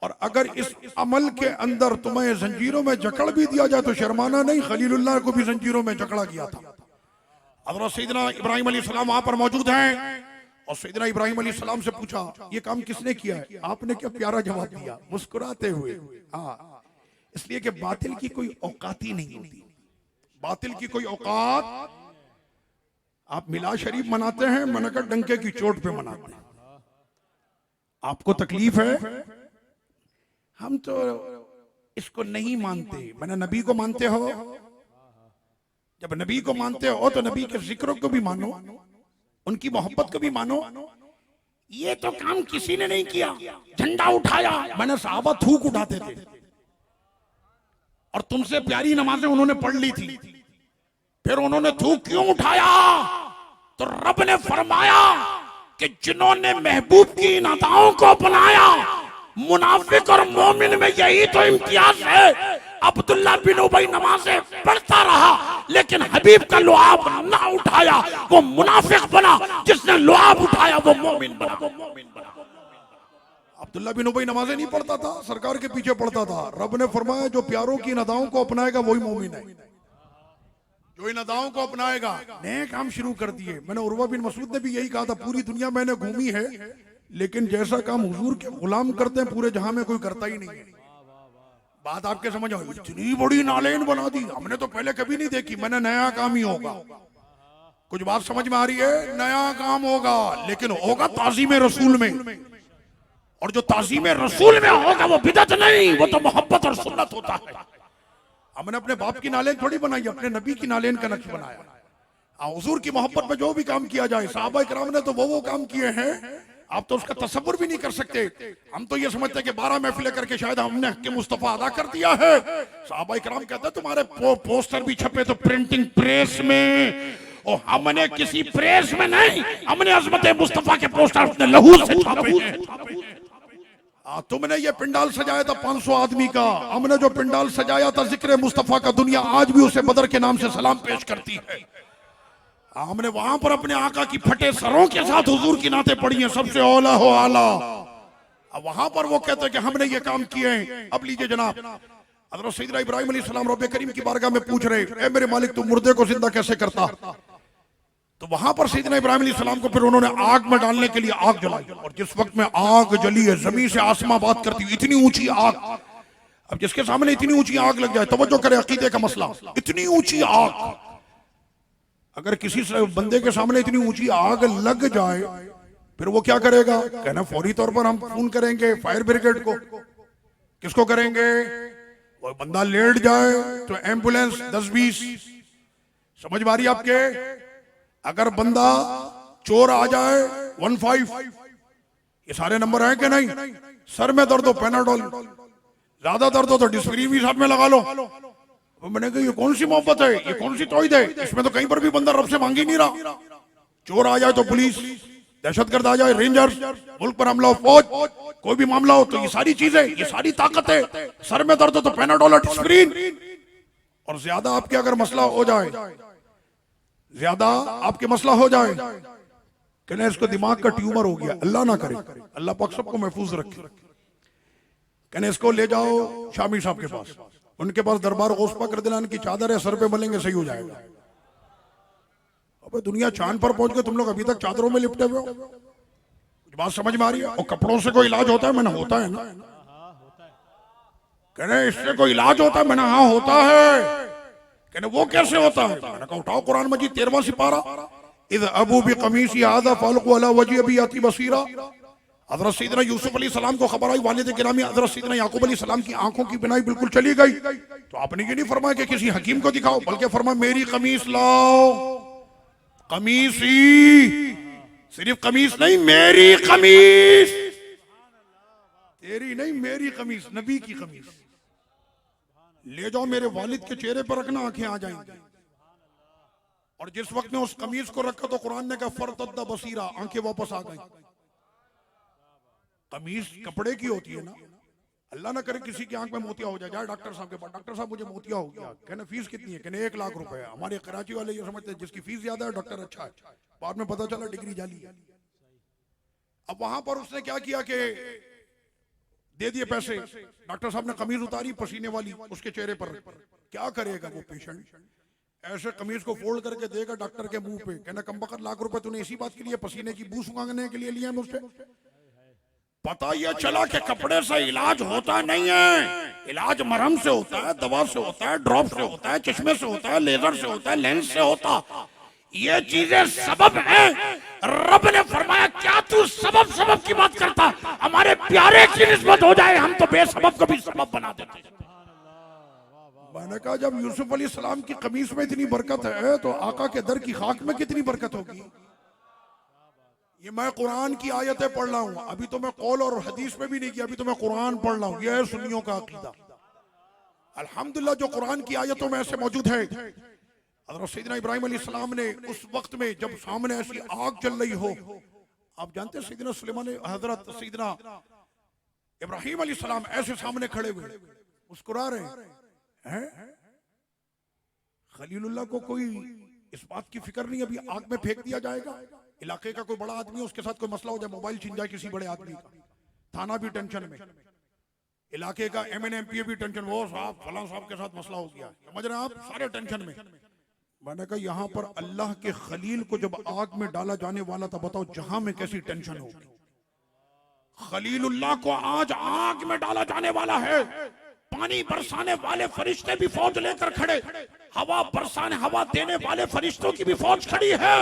और अगर इस अमल के अंदर तुम्हें जंजीरों में जकड़ भी दिया जाए तो शर्माना नहीं, खलीलुल्लाह को भी जंजीरों में जकड़ा गया था। हज़रत सैयदना इब्राहिम अलैहिस्सलाम वहां पर मौजूद हैं और सैयदना इब्राहिम अलैहिस्सलाम से पूछा ये काम किसने किया है? आपने क्या प्यारा जवाब दिया मुस्कुराते हुए, हाँ, इसलिए कि बातिल की कोई औकात ही नहीं होती। बातिल की कोई औकात, आप मिलाद शरीफ मनाते हैं, मनकर डंके की चोट पे मनाते हैं। आपको तकलीफ है, हम तो इसको नहीं मानते। मैंने नबी को मानते हो, जब नबी को मानते हो तो नबी के जिक्र को भी मानो, उनकी मोहब्बत को भी मानो। ये तो काम किसी ने नहीं किया, झंडा उठाया, मैंने सहाबा थूक उठाते थे और तुमसे प्यारी नमाजें उन्होंने पढ़ ली थी, फिर उन्होंने थूक क्यों उठाया? तो रब ने फरमाया कि जिन्होंने महबूब की इन अदाओं को अपनाया, मुनाफिक और मोमिन में यही तो इम्तियाज है। अब्दुल्ला बिन उबई नमाजें पढ़ता रहा लेकिन हबीब का लुआब ना उठाया, वो मुनाफिक बना। जिसने लुआब उठाया वो मोमिन बना। अब्दुल्ला बिन उबई नमाजें नहीं पढ़ता था, सरकार के पीछे पढ़ता था। रब ने फरमाया जो प्यारों की अदाओं को अपनाएगा वही मोमिन है, जो इन अदाओं को अपनाएगा। नए काम शुरू कर दिए। मैंने उर्वा बिन मसूद ने भी यही कहा था, पूरी दुनिया मैंने घूमी है लेकिन जैसा काम हुजूर के गुलाम करते हैं पूरे जहां में कोई करता ही नहीं है। बात आपके समझ आओ, इतनी बड़ी नालेन बना दी, हमने तो पहले कभी नहीं देखी। मैंने नया काम ही होगा, कुछ बात समझ में आ रही है? नया काम होगा लेकिन होगा ताज़ीम रसूल में, और जो ताज़ीम रसूल में होगा वो बिदअत नहीं, वो तो मोहब्बत और सुन्नत होता है। हमने अपने बाप की नालेन थोड़ी बनाई, अपने नबी की नालेन का नक्श बनाया। हुजूर की मोहब्बत में जो भी काम किया जाए, सहाबा इकराम ने तो वो काम किए हैं आप तो उसका तसव्वुर भी नहीं कर सकते। हम तो ये समझते हैं कि 12 महफिलें करके शायद हमने हक़ मुस्तफा अदा कर दिया है। सहाबा इकराम कहते हैं तुम्हारे पोस्टर भी छपे तो प्रिंटिंग प्रेस में, और हमने किसी प्रेस में नहीं, हमने अज़मत मुस्तफा के पोस्टर अपने लहू से छापे हैं। तुमने ये पिंडाल सजाया था 500 आदमी का, हमने जो पिंडाल सजाया था जिक्र मुस्तफा का, दुनिया आज भी उसे बदर के नाम से सलाम पेश करती है। हमने वहां पर अपने आका की फटे सरों के साथ हुजूर की नाते पढ़ी हैं, सबसे औला हो आला। अब वहां पर वो कहते हैं कि हमने ये काम किए हैं। अब लीजिए जनाब, हज़रत सैयदना इब्राहिम अलैहिस्सलाम रब्बे करीम की बारगाह में पूछ रहे, ए मेरे मालिक तू मुर्दे को जिंदा कैसे करता? तो वहां पर सैयदना इब्राहिम अलैहिस्सलाम को फिर उन्होंने आग में डालने के लिए आग जलाई, और जिस वक्त में आग जली है जमीन से आसमां बात करती हुई, इतनी ऊंची आग। अब जिसके सामने इतनी ऊंची आग लग जाए, तवज्जो करे अकीदे का मसला, इतनी ऊंची आग अगर किसी बंदे के सामने इतनी ऊंची आग लग जाए फिर वो क्या करेगा? कहना फौरी तौर पर हम फोन करेंगे फायर ब्रिगेड को। किसको करेंगे? वो बंदा लेट जाए तो एम्बुलेंस 10-20। समझ में आ रही है आपके? अगर बंदा चोर आ जाए 15। ये सारे नंबर हैं कि नहीं? सर में दर्द हो पैनाडोल, ज्यादा दर्द हो तो डिस्प्रिन भी साथ में लगा लो। तो मैंने कहा ये कौन सी मोहब्बत है, ये कौन सी तौहीद है? इसमें तो कहीं पर भी बंदा रब से मांग ही नहीं रहा। चोर आ जाए तो पुलिस, दहशतगर्द आ जाए रेंजर्स, मुल्क पर हमला हो फौज, कोई भी मामला हो तो ये सारी चीजें, ये सारी ताकत है। सर में दर्द हो तो पैनाडोल डिस्प्रिन। और ज्यादा आपके अगर मसला हो जाए, ज्यादा आपके मसला हो जाए, कहना इसको दिमाग का ट्यूमर हो गया, अल्लाह ना करे, अल्लाह पाक सबको महफूज रखे, कहना इसको ले जाओ शामी साहब के पास। उनके पास दरबार गौस पाक रज़ियल्लाहु अन्हु की चादर है, सर पे मलेंगे सही हो जाएगा। अबे दुनिया चांद पर पहुंच गए, तुम लोग अभी तक चादरों में लिपटे हुए हो। बात समझ में आ रही है? और कपड़ों से कोई इलाज होता है? मैंने होता है ना। कह रहे इससे कोई इलाज होता है? मैंने हाँ होता है। कहने वो कैसे होता है? मैंने कहा उठाओ कुरान मजीद 13वां सिपारा, इद अबू भी कमीसी आदा फालकू अला वजी अबी आती बसीरा। हज़रत सैयदना यूसुफ अलैहिस्सलाम को खबर आई वालिद गिरामी हज़रत सैयदना याकूब अलैहिस्सलाम की आंखों की बिनाई बिल्कुल चली गई। तो आपने ये नहीं फरमाया कि किसी हकीम को दिखाओ, बल्कि फरमाया मेरी कमीज लाओ। कमीज ही, सिर्फ कमीज नहीं, मेरी कमीज, तेरी नहीं मेरी कमीज, नबी की कमीज ले जाओ, मेरे वालिद के चेहरे पर रखना, आंखें आ जाएंगी। और जिस वक्त ने उस कमीज को रखा तो कुरान ने कहा फरतद्दा बसीरा, आंखें वापस आ गई। कमीज कपड़े की होती है ना, अल्लाह ना करे किसी की आंख में मोतिया हो जाए, जाए डॉक्टर साहब के पास, डॉक्टर साहब मुझे मोतिया हो गया। कहने फीस कितनी है? कहने 1 लाख रुपए। हमारे कराची वाले ये समझते हैं जिसकी फीस ज्यादा है डॉक्टर अच्छा है, बाद में पता चला डिग्री जाली है। अब वहां पर उसने क्या किया कि दे दिए पैसे, डॉक्टर साहब ने कमीज उतारी पसीने वाली उसके चेहरे पर। क्या करेगा वो पेशेंट? ऐसे कमीज को फोल्ड करके देगा डॉक्टर के मुंह पे, कहना कमबख्त लाख रुपए तूने इसी बात के लिए पसीने की बू सुंघाने के लिए लिया मुझसे? पता यह चला कि कपड़े से इलाज होता नहीं है, इलाज मरहम से होता है, दवा से होता है, ड्रॉप से होता है, चश्मे से होता है, लेजर से होता है, लेंस से होता। ये चीजें सबब हैं। रब ने फरमाया क्या तू सबब सबब की बात करता? हमारे प्यारे की निस्बत हो जाए हम तो बेसबब को भी सबब बना देते। मैंने कहा जब यूसुफ अलैहिस्सलाम की कमीज में इतनी बरकत है तो आका के दर की खाक में कितनी बरकत होगी। ये मैं कुरान की आयतें पढ़ रहा हूँ, अभी तो मैं कौल और हदीस में भी नहीं किया, अभी तो मैं कुरान पढ़ रहा हूँ। यह है सुन्नियों का अकीदा। अल्हम्दुलिल्लाह जो कुरान की आयतों में ऐसे मौजूद है। हज़रत सैयदना इब्राहिम अलैहिस्सलाम ने उस वक्त में जब सामने ऐसी आग चल रही हो, आप जानते हैं सैयदना सुलेमान, हज़रत सैयदना इब्राहिम अलैहिस्सलाम ऐसे सामने खड़े हुए मुस्कुरा रहे हैं। खलीलुल्लाह को कोई इस बात की फिक्र नहीं अभी आग में फेंक दिया जाएगा। इलाके का कोई बड़ा आदमी है, उसके साथ कोई मसला हो जाए, मोबाइल छीन जाए किसी बड़े आदमी का, थाना भी टेंशन में, इलाके का MNMPA भी टेंशन, वो साहब फलां साहब के साथ मसला हो गया, समझ रहे हैं आप, सारे टेंशन में। मैंने कहा यहाँ पर अल्लाह के खलील को जब आग में डाला जाने वाला था, बताओ जहां में कैसी टेंशन होगी। खलीलुल्लाह को आज आग में डाला जाने वाला है, पानी बरसाने वाले फरिश्ते भी फौज लेकर खड़े, हवा बरसाने हवा देने वाले फरिश्तों की भी फौज खड़ी है,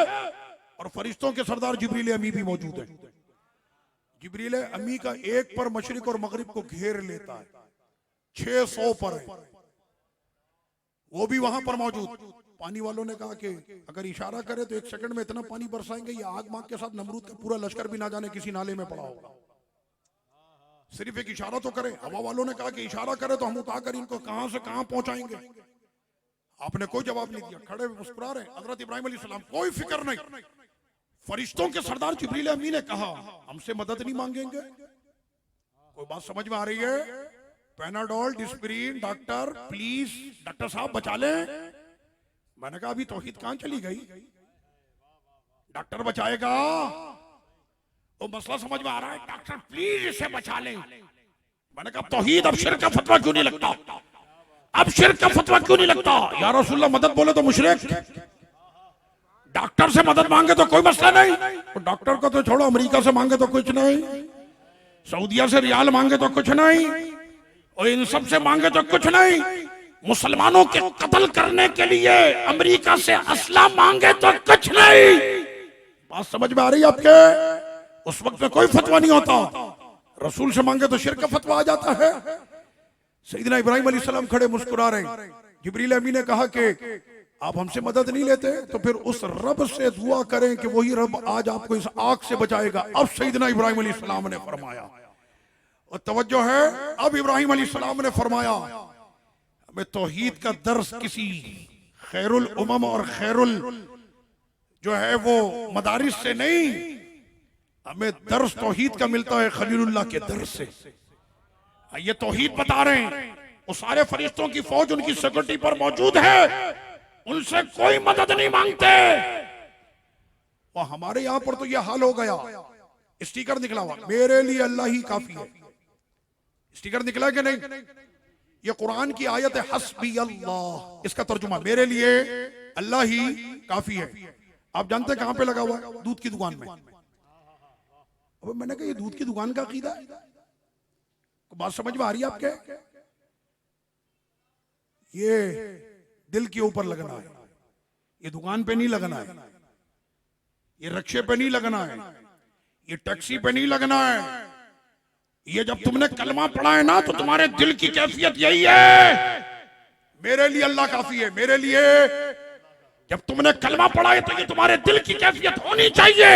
और फरिश्तों के सरदार जिब्रील अमी भी मौजूद है। जिब्रील अमी का एक पर मशरिक और मगरिब को घेर लेता है, 600 पर है, वो भी वहां पर मौजूद। पानी वालों ने कहा कि अगर इशारा करे तो 1 सेकंड में इतना पानी बरसाएंगे ये आग माग के साथ नमरूद का पूरा लश्कर भी ना जाने किसी नाले में पड़ा होगा। सिर्फ एक इशारा तो करे। हवा वालों ने कहा कि इशारा करे तो हम उतार इनको कहां से कहां पहुंचाएंगे। आपने कोई जवाब नहीं दिया, खड़े मुस्कुरा रहे। हजरत इब्राहिम अलैहिस्सलाम कोई फिक्र नहीं। फरिश्तों के सरदार जिब्रील अमी ने कहा हमसे मदद नहीं मांगेंगे। कोई बात समझ में आ रही है? Panadol, Disprin, doctor please, doctor साहब बचा लें। मैंने कहा अभी तौहीद कहां चली गई? डॉक्टर बचाएगा? वो मसला समझ में आ रहा है? डॉक्टर प्लीज इसे बचा लें। मैंने कहा तौहीद अब शिर्क का फतवा क्यों नहीं लगता? अब शिर्क का फतवा क्यों नहीं लगता? या रसूलुल्लाह मदद बोले तो मुशरिक, डॉक्टर से मदद मांगे तो कोई मसला नहीं। तो डॉक्टर को तो छोड़ो, अमेरिका से मांगे तो कुछ नहीं, सऊदिया से रियाल मांगे तो कुछ नहीं, और इन सब से मांगे तो कुछ नहीं। मुसलमानों के कत्ल करने के लिए अमेरिका से असला मांगे तो कुछ नहीं। बात समझ में आ रही है आपके? उस वक्त में कोई फतवा नहीं होता, रसूल से मांगे तो शिर्क का फतवा आ जाता है। सैयदना इब्राहिम अलैहिस्सलाम खड़े मुस्कुरा रहे। जिब्रील अमीन ने कहा कि आप हमसे मदद नहीं लेते तो फिर उस रब से दुआ करें कि वही रब आज आपको इस आग से बचाएगा। अब सैयदना इब्राहिम अलैहिस्सलाम ने फरमाया, और तवज्जो है, अब इब्राहिम अलैहिस्सलाम ने फरमाया हमें तौहीद का दर्स किसी खैरुल उमम और खैरुल जो है वो मदारिस से नहीं, हमें दर्स तौहीद का मिलता है खलीलुल्लाह के दर्स से। ये तौहीद बता रहे हैं, वो सारे फरिश्तों की फौज उनकी सिक्योरिटी पर मौजूद है, उनसे कोई मदद नहीं मांगते। और हमारे यहां पर तो यह हाल हो गया, स्टिकर निकला हुआ मेरे लिए अल्लाह ही काफी है। स्टिकर निकला कि नहीं? ये कुरान की आयत है, हस्बी अल्लाह, इसका तर्जुमा मेरे लिए अल्लाह ही काफी है। आप जानते हैं कहां पे लगा हुआ है? दूध की दुकान में। अब मैंने कहा ये दूध की दुकान का अकीदा है, बात समझ में आ रही है आपके? ये दिल के ऊपर लगना है, ये दुकान पे नहीं लगना है, ये रिक्शे पे नहीं लगना है, ये टैक्सी पे नहीं लगना है। ये जब तुमने कलमा पढ़ा है ना तो तुम्हारे दिल की कैफियत यही है, मेरे लिए अल्लाह काफी है। मेरे लिए जब तुमने कलमा पढ़ा है तो ये तुम्हारे दिल की कैफियत होनी चाहिए।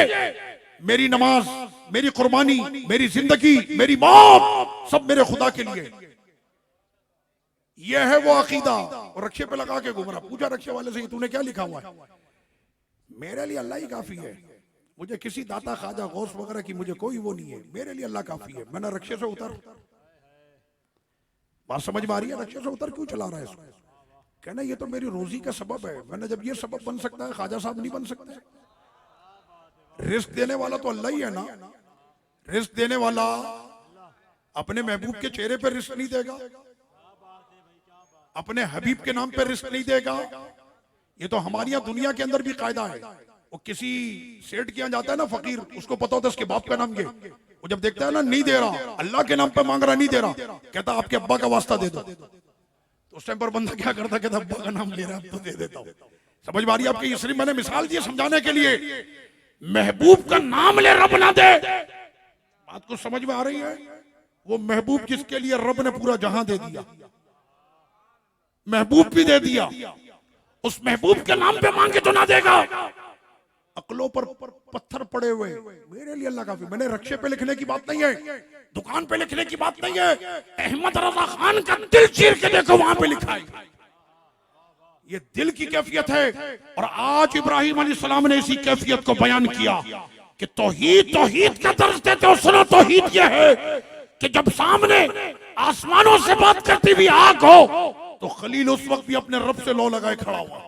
मेरी नमाज, मेरी कुर्बानी, मेरी जिंदगी, मेरी मौत सब मेरे खुदा के लिए। यह है वो अकीदा। और रक्षे पे लगा के घूम रहा। पूछा रक्षे वाले से तूने क्या लिखा हुआ है? मेरे लिए अल्लाह ही काफी है, मुझे किसी दाता खाजा गौस वगैरह की मुझे कोई वो नहीं है, मेरे लिए अल्लाह काफी है। मैंने रक्षे से उतर, बात समझ में आ रही है? रक्षे से उतर क्यों चला रहा है इसको? कहना ये तो मेरी रोजी का सबब है। मैंने जब ये सबब बन सकता है, खाजा साहब नहीं बन सकते? रिस्क देने वाला तो अल्लाह ही है ना। रिस्क देने वाला अपने महबूब के चेहरे पर रिस्क नहीं देगा, अपने हबीब के नाम पर रिस्क नहीं देगा। ये तो हमारी यहाँ दुनिया के अंदर भी कायदा है। वो किसी सेठ के यहाँ जाता है ना फकीर, उसको पता होता है उसके बाप का नाम क्या, वो जब देखता है ना नहीं दे रहा, अल्लाह के नाम पे मांग रहा, नहीं दे रहा, कहता आपके अब्बा का वास्ता दे दो। तो उस टाइम पर बंदा क्या करता, कहता अब्बा का नाम ले रहा है तो दे देता हूं। समझ में आ रही है आपकी? ये सिर्फ मैंने मिसाल दी समझाने के लिए। महबूब का नाम ले रब ना दे। बात को समझ में आ रही है? वो महबूब जिसके लिए रब ने पूरा जहां दे दिया, महबूब भी दे दिया, उस महबूब के नाम पे मांगे तो ना देगा। अकलों पर पत्थर पड़े हुए, मेरे लिए अल्लाह काफी। मैंने रक्षे पे लिखने की बात नहीं है, दुकान पे लिखने की बात नहीं है। अहमद रजा खान का दिल चीर के देखो, वहां पे लिखा है। ये दिल की कैफियत है। और आज इब्राहिम अलैहिस्सलाम ने इसी कैफियत को बयान किया कि तौहीद का दर्ज देते हो। सुनो, तौहीद यह है कि जब सामने आसमानों से बात करती हुई आग हो तो खलील उस वक्त भी अपने रब से लो लगाए खड़ा हुआ।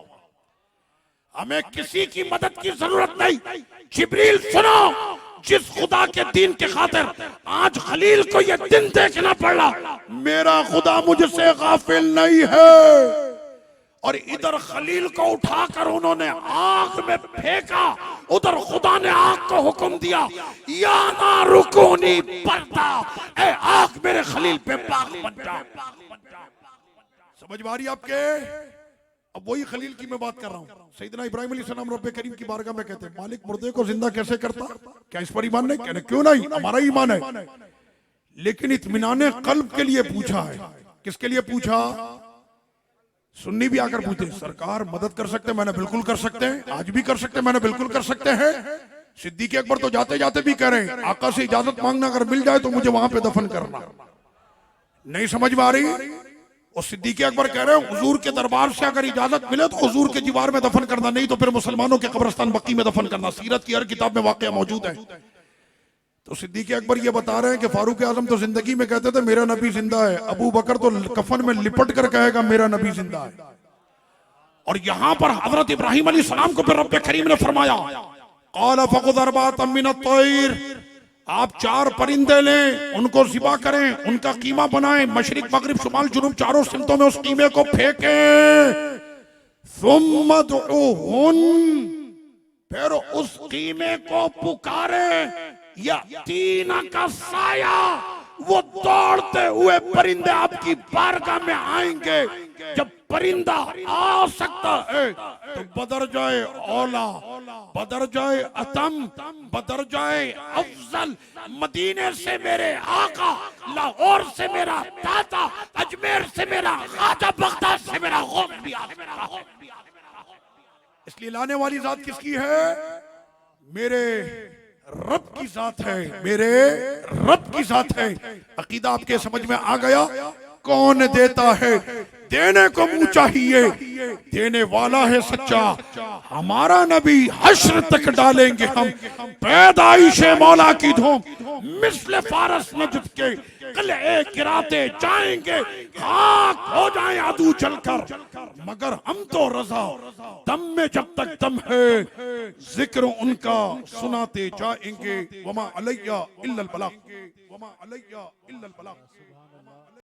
हमें किसी की मदद की जरूरत नहीं। जिब्रील सुनो, जिस खुदा के दीन के खातिर आज खलील को यह दिन देखना पड़ा, मेरा खुदा मुझसे गाफिल नहीं है। और इधर खलील को उठाकर उन्होंने आग में फेंका, उधर खुदा ने आग को हुक्म दिया, या ना रुकूनी बरदा, ए आग मेरे खलील पे पाक बन जा। समझ में आ रही आपके? अब वही खलील की मैं बात कर रहा हूँ। सैयदना इब्राहिम अलैहिस्सलाम रब्बे करीम की बारगाह में कहते हैं, मालिक मुर्दे को जिंदा कैसे करता? क्या इस पर ईमान नहीं? कहने क्यों नहीं, हमारा ईमान है, लेकिन इत्मीनाने कल्ब के लिए पूछा है। किसके लिए पूछा? सुन्नी भी आकर पूछते, सरकार मदद कर सकते? मैंने बिल्कुल कर सकते हैं, आज भी कर सकते हैं, मैंने बिल्कुल कर सकते हैं। सिद्दीक़ अकबर तो जाते जाते भी कह रहे हैं, आका से इजाजत मांगना, अगर मिल जाए तो मुझे वहां पे दफन करना। नहीं समझ में आ रही? और सिद्दीक़ अकबर कह रहे हैं, हुजूर के दरबार से अगर इजाजत मिले तो हुजूर के दीवार में दफन करना, नहीं तो फिर मुसलमानों के कब्रिस्तान बक्की में दफन करना। सीरत की हर किताब में वाकया मौजूद है। तो सिद्दीक़ अकबर ये बता रहे हैं कि फारूक आजम तो जिंदगी में कहते थे मेरा नबी जिंदा है, अबू बकर तो कफन में लिपट कर कहेगा मेरा नबी जिंदा है। और यहां पर हजरत इब्राहिम अलैहिस्सलाम को फिर रब्बे करीम ने फरमाया, क़ाल फ़ख़ुज़ अर्बअतम मिनत तैर, आप 4 परिंदे लें, उनको ज़िबा करें, उनका कीमा बनाएं, मशरिक मगरिब शुमाल जुनूब चारों सिमतों में उस कीमे को फेंकें। सुम्मा दुऊहुन, फिर उस कीमे को पुकारे, या तीना का साया, वो दौड़ते हुए परिंदे आपकी बारगाह में आएंगे। जब परिंदा आ सकता है तो बदर जाए औला, बदर जाए अतम, बदर जाए अफजल। मदीने से मेरे आका, लाहौर से मेरा दाता, अजमेर से मेरा ख्वाजा, बगदाद से मेरा गौस भी आ सकता है। इसलिए लाने वाली जात किसकी है? मेरे रब की जात है, मेरे रब की जात है। अकीदा आपके समझ में आ गया? कौन देता है? देने को मुंह चाहिए, देने वाला है सच्चा। हमारा नबी हश्र तक डालेंगे हम पैदाइश मौला की धूम, मिस्ल फारस नजद के किले गिराते जाएंगे, खाक हो जाए आदू चलकर, मगर हम तो रजा दम में जब तक दम है जिक्र उनका सुनाते जाएंगे। वमा अलैया इल्लल बलाग, वमा अलैया इल्लल बलाग।